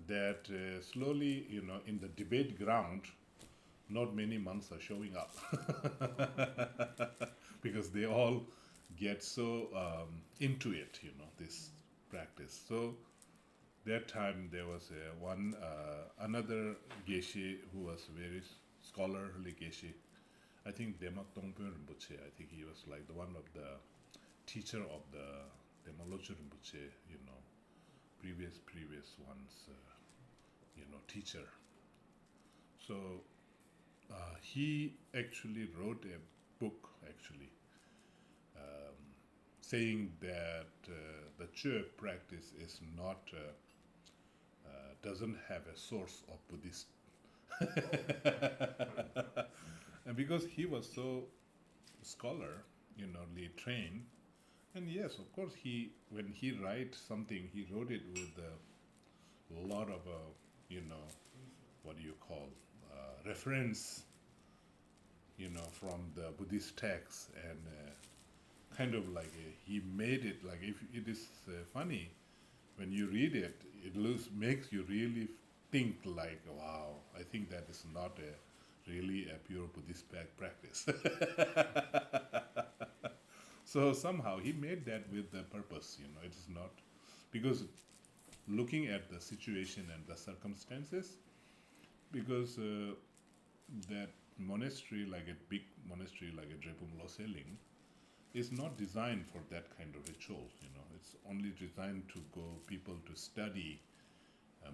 that slowly, in the debate ground, not many monks are showing up because they all get so into it, this practice. So that time there was another Geshe who was very scholarly Geshe. I think Dema Tongpo Rinpoche, I think he was like the one of the teacher of the Dema Locho Rinpoche, previous ones, teacher. So he actually wrote a book actually saying that the Choeje practice is not doesn't have a source of Buddhist. And because he was so scholar, trained, and yes, of course, when he writes something, he wrote it with a lot of what do you call reference, from the Buddhist texts, and kind of like he made it like, if it is funny when you read it, it makes you really think like, wow, I think that is not really a pure Buddhist practice. So somehow he made that with the purpose, it is not, because looking at the situation and the circumstances, because that monastery, like a big monastery like a Drepung Loseling, is not designed for that kind of rituals, it's only designed to go people to study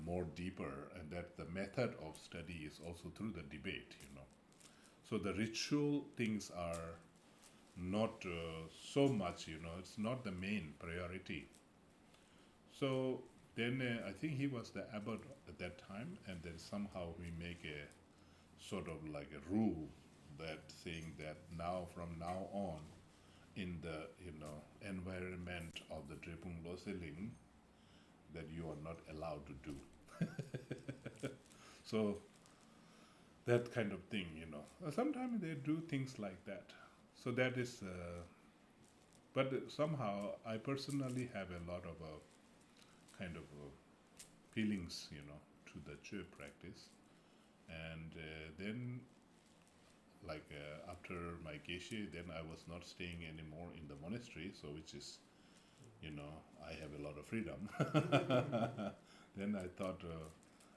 more deeper, and that the method of study is also through the debate, So the ritual things are not so much, it's not the main priority. So then I think he was the abbot at that time, and then somehow we make a sort of like a rule that saying that from now on, in the environment of the Drepung Loseling, that you are not allowed to do. So that kind of thing, sometimes they do things like that. So that is, but somehow I personally have a lot of kind of feelings, to the Choeje practice. And then, like after my Geshe, then I was not staying anymore in the monastery, so which is, I have a lot of freedom. Then I thought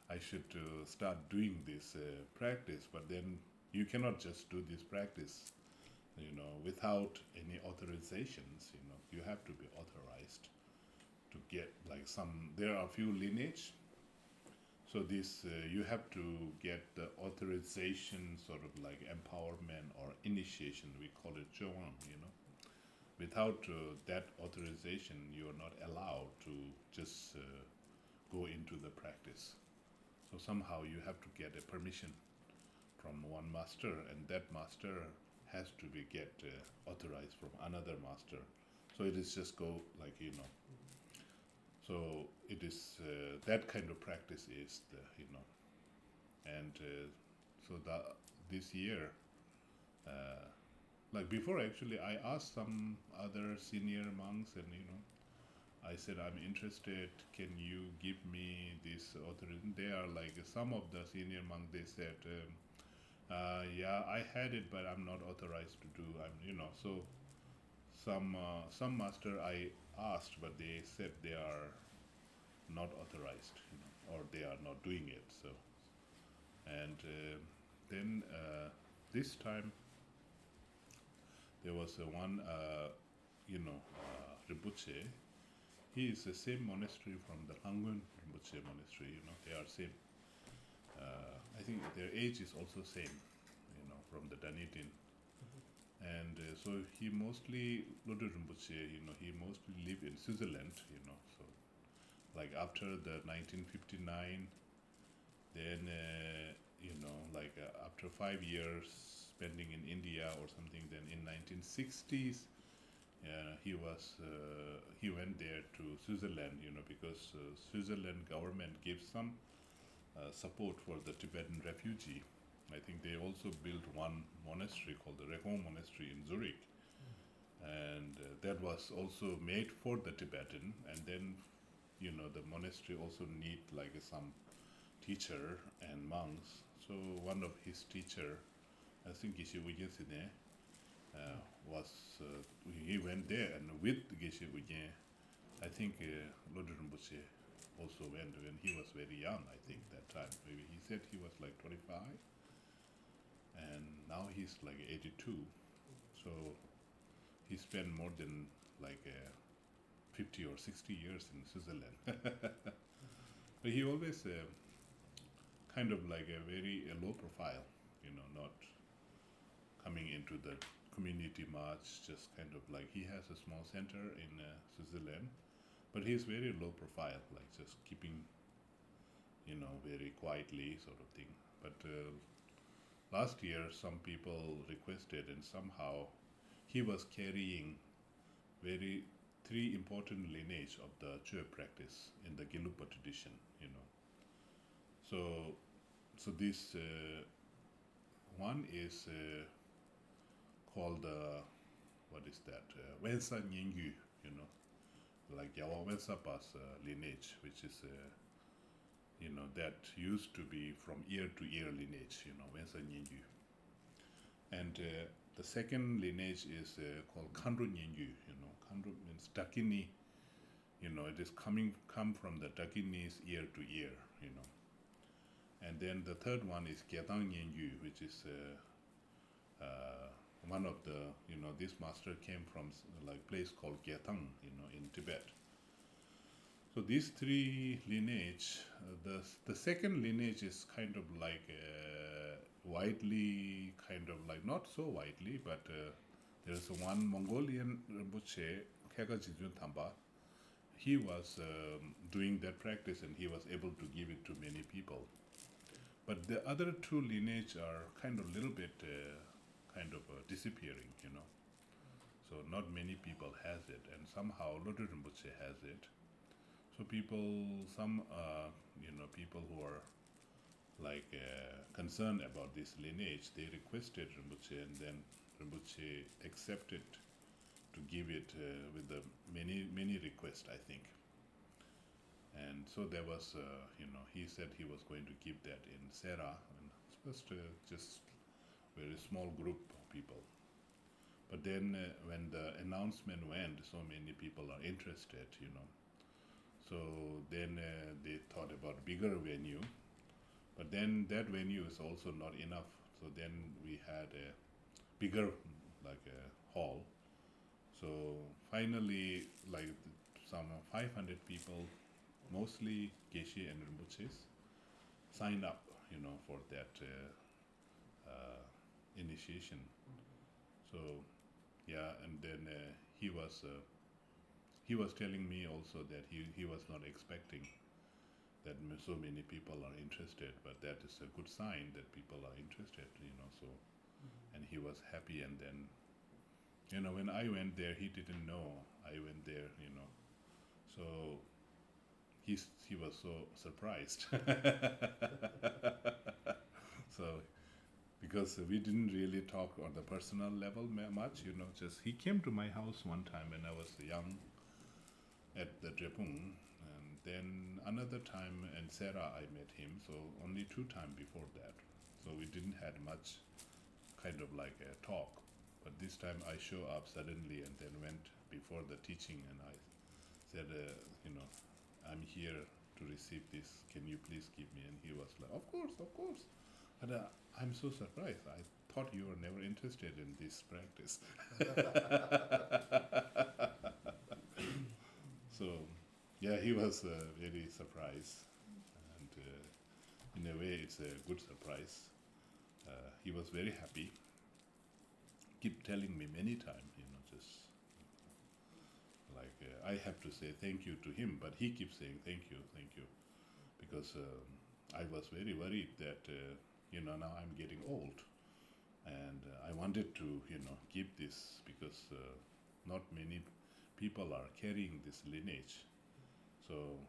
I should start doing this practice, but then you cannot just do this practice, without any authorizations. You have to be authorized to get like there are a few lineage. So this, you have to get the authorization, sort of like empowerment or initiation, we call it Choeje, Without that authorization, you are not allowed to just go into the practice. So somehow you have to get a permission from one master, and that master has to get authorized from another master. So it is just go like, So it is that kind of practice is the, and so this year, like before actually, I asked some other senior monks, and I said, I'm interested, can you give me this authorization? They are like, some of the senior monks, they said, yeah, I had it, but I'm not authorized to do, so some master I asked, but they said they are not authorized, or they are not doing it. So, and then this time there was one, Rinpoche. He is the same monastery from the Hangun Rinpoche monastery. They are same. I think their age is also same, from the Dunedin. And so he mostly, Lodro Rinpoche, he mostly lived in Switzerland, so like after the 1959, then, like after 5 years spending in India or something, then in 1960s, he went there to Switzerland, because Switzerland government gives some support for the Tibetan refugee. I think they also built one monastery called the Rehong Monastery in Zurich, and that was also made for the Tibetan. And then, the monastery also need like some teacher and monks. So one of his teacher, I think Geshe Ujien Sine, was he went there, and with Geshe Ujien, I think Lodro Rinpoche also went when he was very young, I think, that time. Maybe he said he was like 25, and now he's like 82. So he spent more than like 50 or 60 years in Switzerland. But he always kind of like a very low profile, not coming into the community much, just kind of like he has a small center in Switzerland, but he's very low profile, like just keeping, very quietly sort of thing. But last year, some people requested, and somehow he was carrying very three important lineage of the Choeje practice in the Gelugpa tradition, So this one is called what is that? Wensa Nyingyu, like Yawa Wensapa's lineage, which is that used to be from ear to ear lineage, Wensa Nyingyu. And the second lineage is called Kandro Nyingyu, Kandro means Dakini, it is come from the Dakini's ear to ear, And then the third one is Gyatang Nyingyu, which is one of the, this master came from like place called Gyatang, in Tibet. So these three lineage, the second lineage is kind of like widely, kind of like not so widely, but there's one Mongolian Rinpoche, Khega Jijun Thamba. He was doing that practice and he was able to give it to many people. But the other two lineage are kind of little bit disappearing, So not many people has it, and somehow Lodro Rinpoche has it. So people who are like concerned about this lineage, they requested Rinpoche, and then Rinpoche accepted to give it with the many requests, I think. And so there was, he said he was going to give that in Sera, and first just very small group of people. But then when the announcement went, so many people are interested, So then they thought about bigger venue, but then that venue is also not enough. So then we had a bigger, like a hall. So finally, like some 500 people, mostly Geshe and Rinpoches, signed up, for that initiation. So yeah, and then he was telling me also that he was not expecting that so many people are interested, but that is a good sign that people are interested, So, and he was happy, and then, when I went there, he didn't know I went there, So he was so surprised. So because we didn't really talk on the personal level much, just he came to my house one time when I was young at the Drepung, and then another time in Sera I met him, so only 2 times before that. So we didn't had much kind of like a talk, but this time I show up suddenly and then went before the teaching, and I said, I'm here to receive this, can you please give me? And he was like, of course. But I'm so surprised. I thought you were never interested in this practice. So, yeah, he was very surprised. And in a way, it's a good surprise. He was very happy. Keep telling me many times, just like I have to say thank you to him, but he keeps saying thank you, because I was very worried that now I'm getting old, and I wanted to give this because not many people are carrying this lineage. So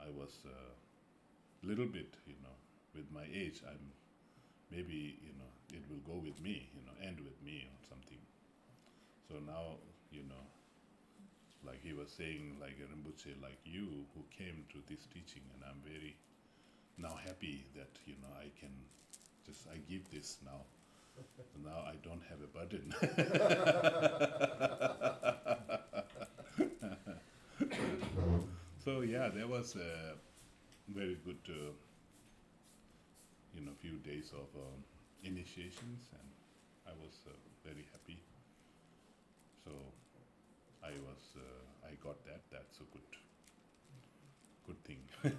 I was a little bit, with my age, I'm maybe it will go with me, end with me or something. So now like he was saying, like a Rinpoche, like you who came to this teaching, and I'm very now happy that I can just I give this now. So now I don't have a burden. So yeah, that was very good, few days of initiations, and I was very happy. So I got that. That's a good thing. So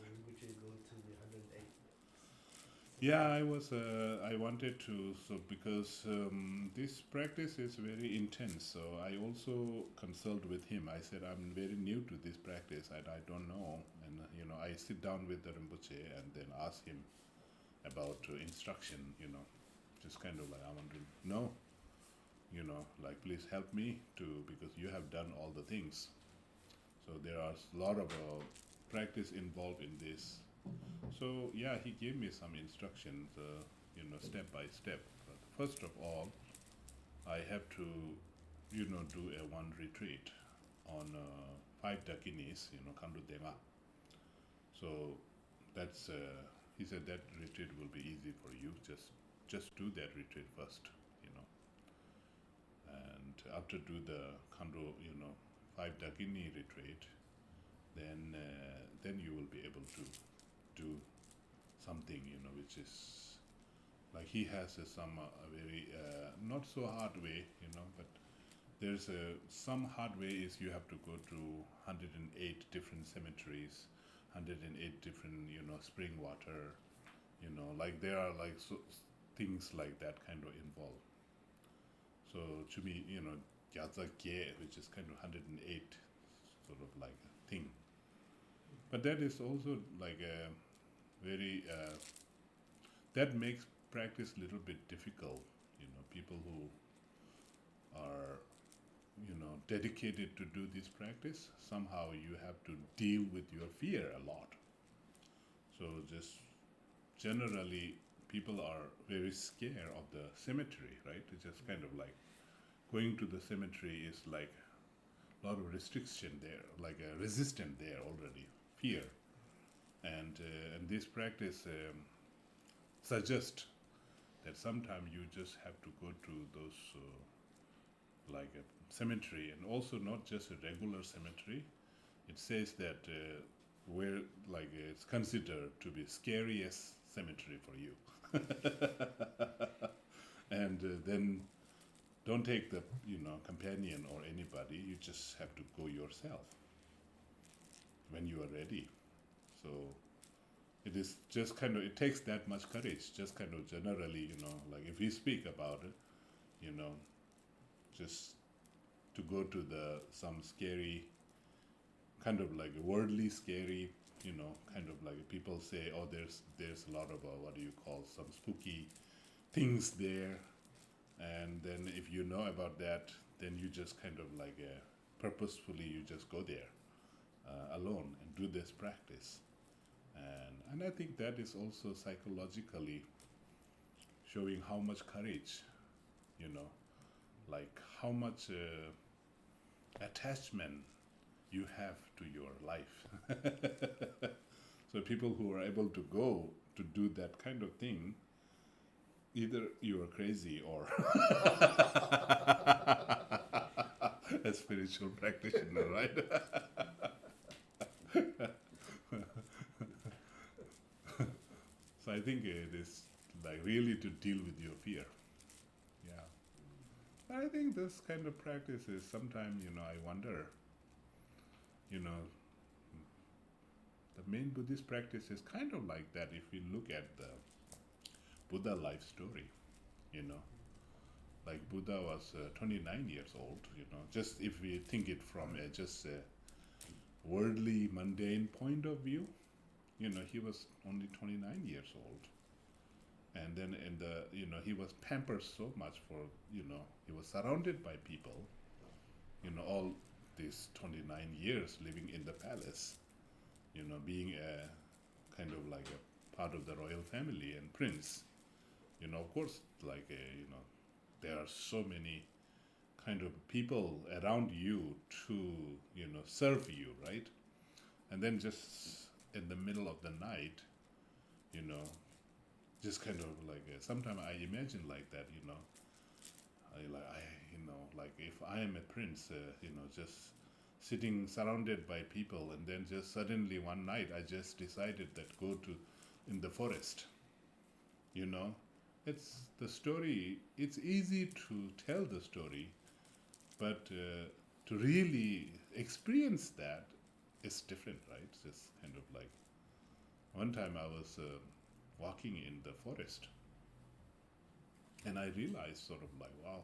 Rinpoche go to the 108. Yeah, I wanted to, so because this practice is very intense, so I also consult with him. I said, I'm very new to this practice and I don't know. And, I sit down with the Rinpoche and then ask him about instruction, just kind of like, I want to know, like, please help me to, because you have done all the things. So there are a lot of practice involved in this. So yeah, he gave me some instructions, step by step. But first of all, I have to, do a one retreat on 5 dakinis, Kandu Denga. So that's, he said that retreat will be easy for you. Just do that retreat first, and after do the Kandu, 5 dakini retreat, then you will be able to do something, which is like he has some very not so hard way, but there's some hard way is you have to go to 108 different cemeteries, 108 different, spring water, like there are like things like that kind of involved. So to me, Za Choeje, which is kind of 108 sort of like a thing. But that is also like a very, that makes practice a little bit difficult. People who are, dedicated to do this practice, somehow you have to deal with your fear a lot. So just generally, people are very scared of the cemetery, right? It's just kind of like going to the cemetery is like a lot of restriction there, like a resistance there already, fear. And this practice suggests that sometimes you just have to go to those like a cemetery, and also not just a regular cemetery. It says that where like it's considered to be scariest cemetery for you. And then don't take the companion or anybody. You just have to go yourself when you are ready. So it is just kind of, it takes that much courage, just kind of generally, like if we speak about it, just to go to some scary, kind of like worldly scary, kind of like people say, oh, there's a lot of, what do you call, some spooky things there. And then if you know about that, then you just kind of like purposefully, you just go there alone and do this practice. And I think that is also psychologically showing how much courage, like how much attachment you have to your life. So people who are able to go to do that kind of thing, either you are crazy or a spiritual practitioner, right? So I think it is like really to deal with your fear. Yeah. I think this kind of practice is sometimes, I wonder, the main Buddhist practice is kind of like that if we look at the Buddha life story, like Buddha was 29 years old, just if we think it from just a worldly, mundane point of view, he was only 29 years old. And then he was pampered so much for, he was surrounded by people, all these 29 years living in the palace, being a kind of like a part of the royal family and prince. Of course, like, there are so many kind of people around you to, serve you, right? And then just in the middle of the night, just kind of like, sometimes I imagine like that, like if I am a prince, just sitting surrounded by people, and then just suddenly one night I just decided that go to in the forest. It's the story. It's easy to tell the story, but to really experience that is different, right? It's just kind of like one time I was walking in the forest, and I realized sort of like, wow,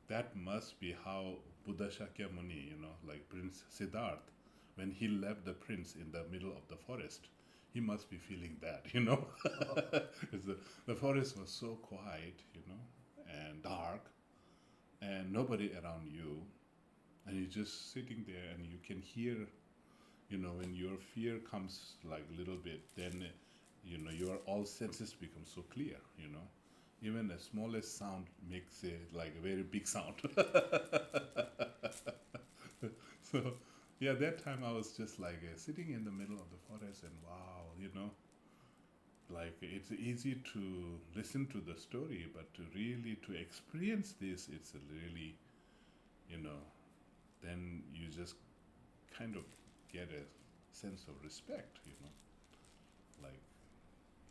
that must be how Buddha Shakyamuni, like Prince Siddharth, when he left the prince in the middle of the forest, he must be feeling that, 'Cause the forest was so quiet, and dark, and nobody around you, and you're just sitting there, and you can hear, when your fear comes like a little bit, then, your all senses become so clear, Even the smallest sound makes it like a very big sound. So, yeah, that time I was just like sitting in the middle of the forest, and wow, like it's easy to listen to the story, but to really to experience this, it's a really, then you just kind of get a sense of respect, like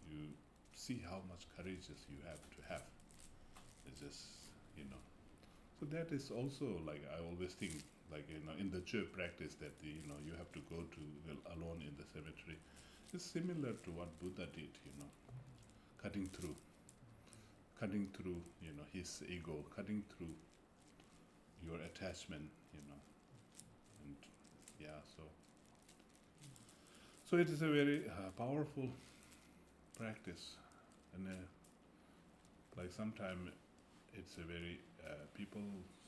you see how much courage you have to have. It's just, So that is also like I always think, like in the Choeje practice that you have to go to alone in the cemetery. It's similar to what Buddha did, cutting through, his ego, cutting through your attachment, and yeah, so it is a very powerful practice, and like sometimes it's a very people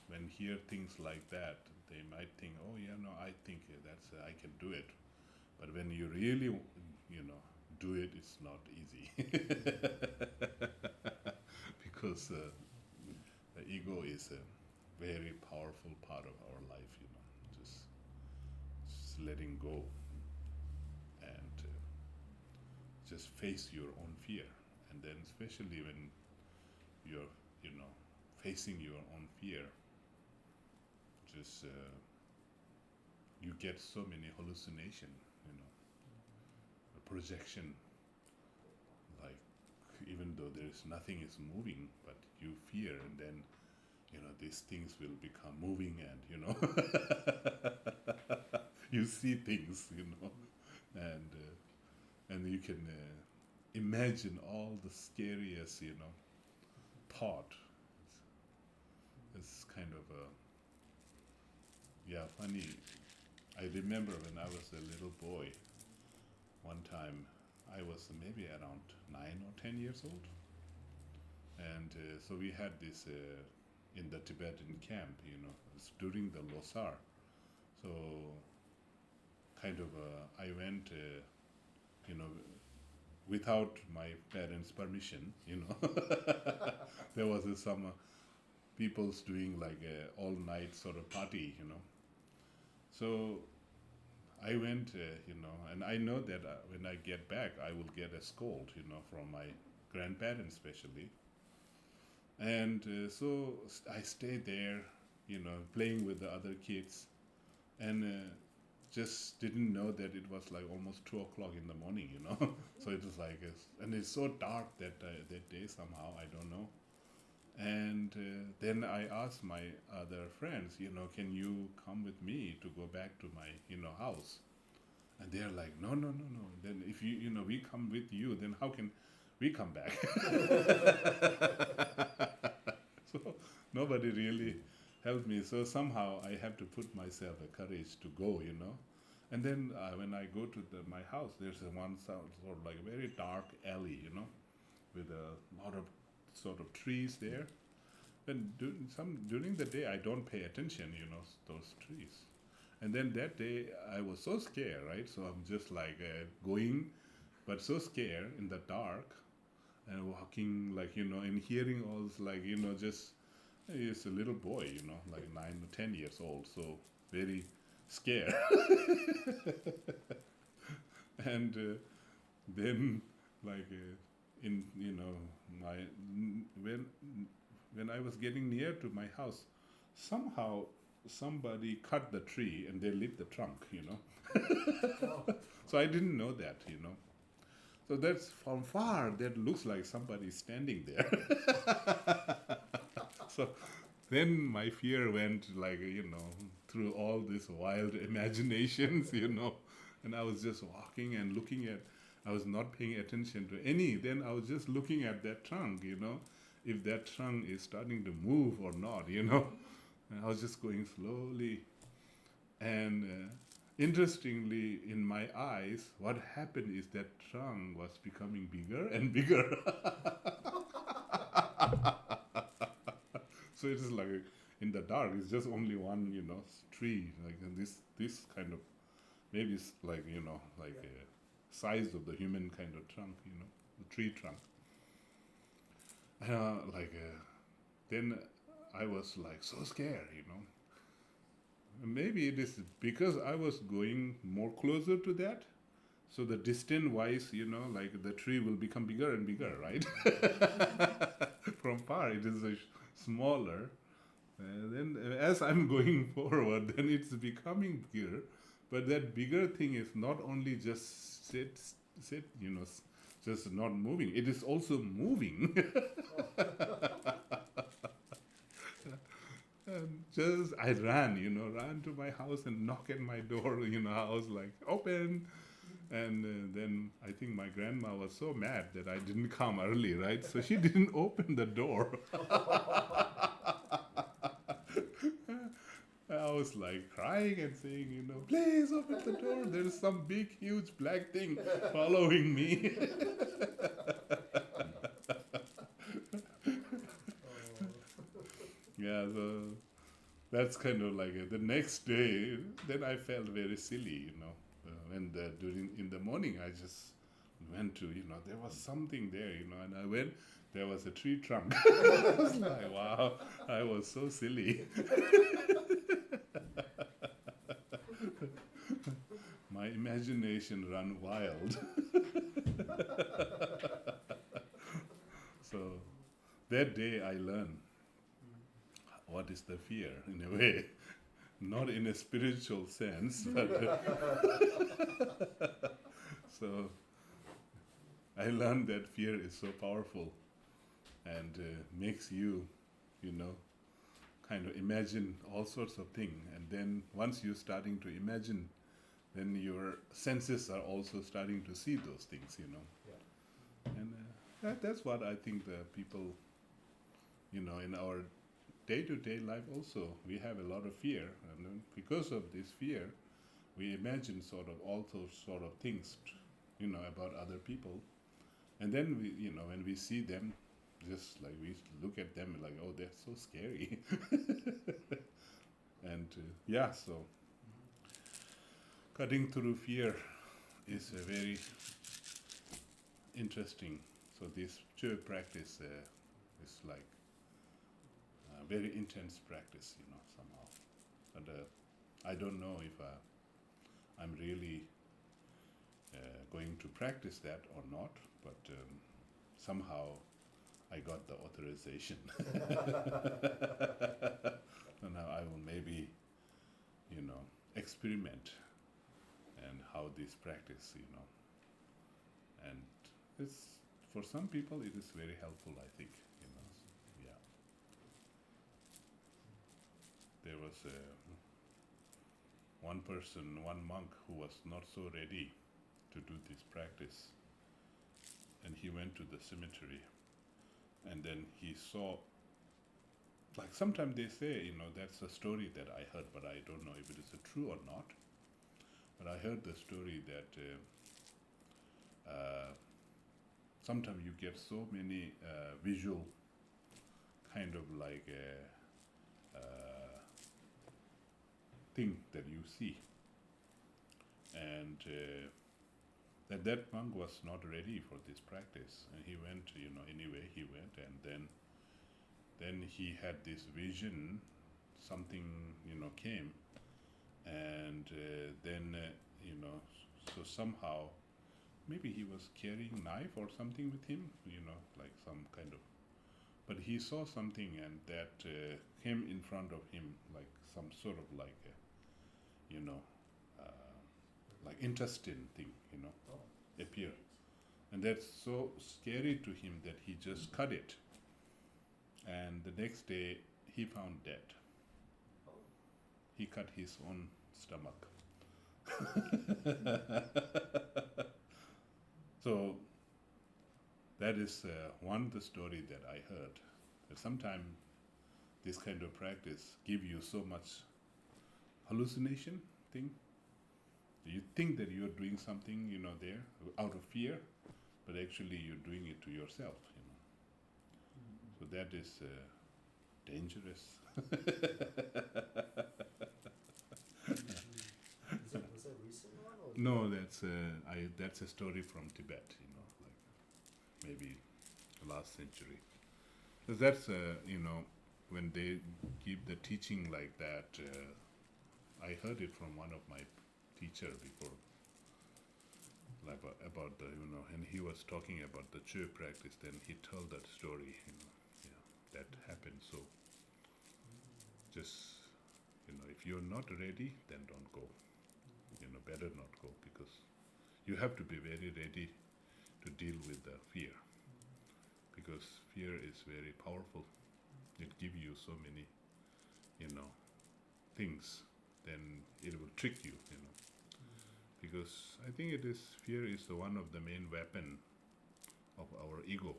when hear things like that, they might think, oh yeah, no, I think that's I can do it, but when you really do it, it's not easy. Because the ego is a very powerful part of our life, just letting go, and just face your own fear, and then especially when you're facing your own fear, just you get so many hallucination, a projection, like even though there is nothing is moving, but you fear, and then these things will become moving, and you see things, and you can imagine all the scariest, thought. It's kind of funny. I remember when I was a little boy, one time I was maybe around 9 or 10 years old, and so we had this in the Tibetan camp, it's during the Losar. So kind of I went, without my parents' permission, there was some people's doing like a all-night sort of party, So I went, and I know that when I get back, I will get a scold, from my grandparents especially. And so I stayed there, playing with the other kids, and just didn't know that it was like almost 2 o'clock in the morning, So it was like, and it's so dark that day somehow, I don't know. And then I asked my other friends, can you come with me to go back to my, house? And they're like, no. Then if we come with you, then how can we come back? So nobody really helped me. So somehow I have to put myself a courage to go, And then when I go to my house, there's one sort of like a very dark alley, with a lot of sort of trees there. Then during the day I don't pay attention, those trees. And then that day I was so scared, right? So I'm just like going, but so scared in the dark, and walking like, and hearing all this, like, just, it's a little boy, like 9 or 10 years old, so very scared. And then like in, my, when when I was getting near to my house, somehow somebody cut the tree and they lit the trunk, So I didn't know that, So that's from far, that looks like somebody standing there. So then my fear went through all these wild imaginations, and I was just walking and looking at, I was not paying attention to any, then I was just looking at that trunk, if that trunk is starting to move or not, And I was just going slowly. And interestingly, in my eyes, what happened is that trunk was becoming bigger and bigger. So it's like in the dark, it's just only one, tree, like this kind of, maybe it's like, size of the human kind of trunk, the tree trunk. Then I was like so scared, Maybe it is because I was going more closer to that. So the distance wise, like the tree will become bigger and bigger, right? From far, it is smaller. Then as I'm going forward, then it's becoming bigger. But that bigger thing is not only just sit, just not moving. It is also moving. And just I ran to my house and knock at my door. I was like, open. And then I think my grandma was so mad that I didn't come early, right? So she didn't open the door. I was like crying and saying, please open the door. There's some big, huge black thing following me. Yeah, so that's kind of like the next day. Then I felt very silly, when during in the morning I just went to, there was something there, and I went. There was a tree trunk. I was like, wow, I was so silly. My imagination ran wild. So that day I learned what is the fear, in a way. Not in a spiritual sense, but so I learned that fear is so powerful and makes you, kind of imagine all sorts of things. And then once you're starting to imagine, then your senses are also starting to see those things, Yeah. And that's what I think the people, in our day-to-day life also, we have a lot of fear. And then because of this fear, we imagine sort of all those sort of things, about other people. And then we, when we see them, just like we look at them like, oh, they're so scary. And so cutting through fear is a very interesting. So this Choeje practice is like a very intense practice, somehow. And I don't know if I'm really going to practice that or not, but somehow I got the authorization. So now I will maybe, experiment and how this practice, and it's, for some people it is very helpful, I think, yeah. There was one monk who was not so ready to do this practice, and he went to the cemetery, and then he saw, like sometimes they say, that's a story that I heard, but I don't know if it is true or not. But I heard the story that sometimes you get so many visual kind of like thing that you see, and that monk was not ready for this practice, and he went, anyway he went, and then he had this vision, something, came, and then, so somehow, maybe he was carrying knife or something with him, like some kind of but he saw something and that came in front of him, like some sort of like, you know, like interesting thing, you know, Oh. appear. And that's so scary to him that he just cut it. And the next day he found dead. Oh. He cut his own stomach. So that is one the story that I heard. That sometimes this kind of practice give you so much hallucination thing. You think that you're doing something, you know, there out of fear, but actually you're doing it to yourself, you know. So that is dangerous. Was that a recent one or? No, that's a story from Tibet, you know, like maybe last century. So that's you know, when they give the teaching like that, I heard it from one of my teacher before, like about the, you know, and he was talking about the Choeje practice. Then he told that story, you know, yeah, that happened. So just, you know, if you're not ready, then don't go. You know, better not go, because you have to be very ready to deal with the fear, because fear is very powerful. It gives you so many, you know, things. Then it will trick you, you know, because I think it is fear is one of the main weapon of our ego.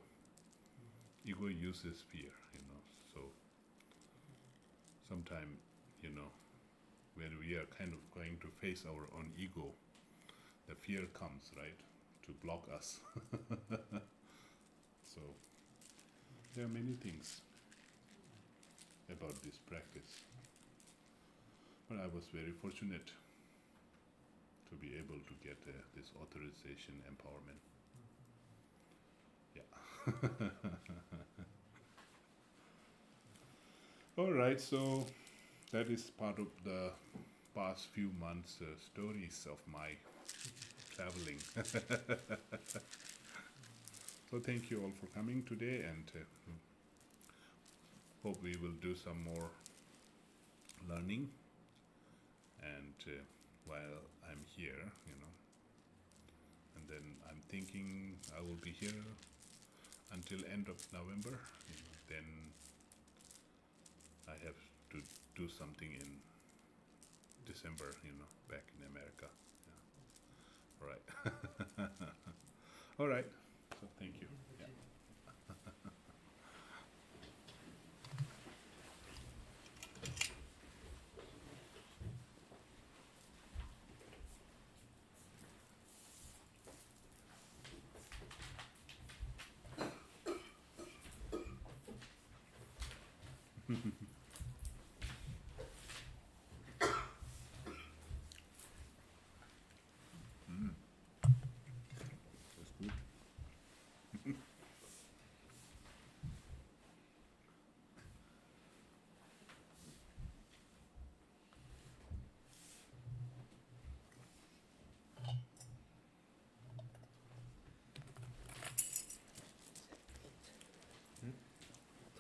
Ego uses fear, you know. So sometime, you know, when we are kind of going to face our own ego, the fear comes, right, to block us. So there are many things about this practice, but I was very fortunate to be able to get this authorization, empowerment. Yeah. All right, so that is part of the past few months' stories of my traveling. So thank you all for coming today, and hope we will do some more learning. And while I'm here, you know, and then I'm thinking I will be here until end of November. You know, then I have to do something in December, you know, back in America. Yeah. All right. All right. So thank you. Yeah.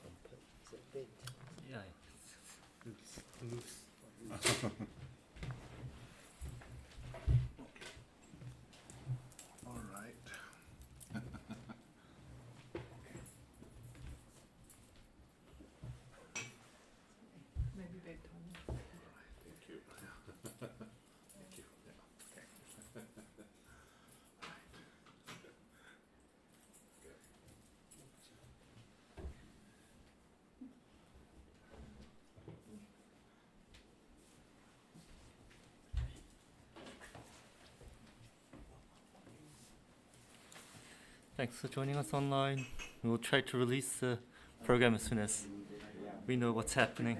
That's good. Is it big? Yeah, it's loose. All right. Maybe bedtime. Thank you. Thank you. Yeah. Thanks for joining us online. We'll try to release the program as soon as we know what's happening.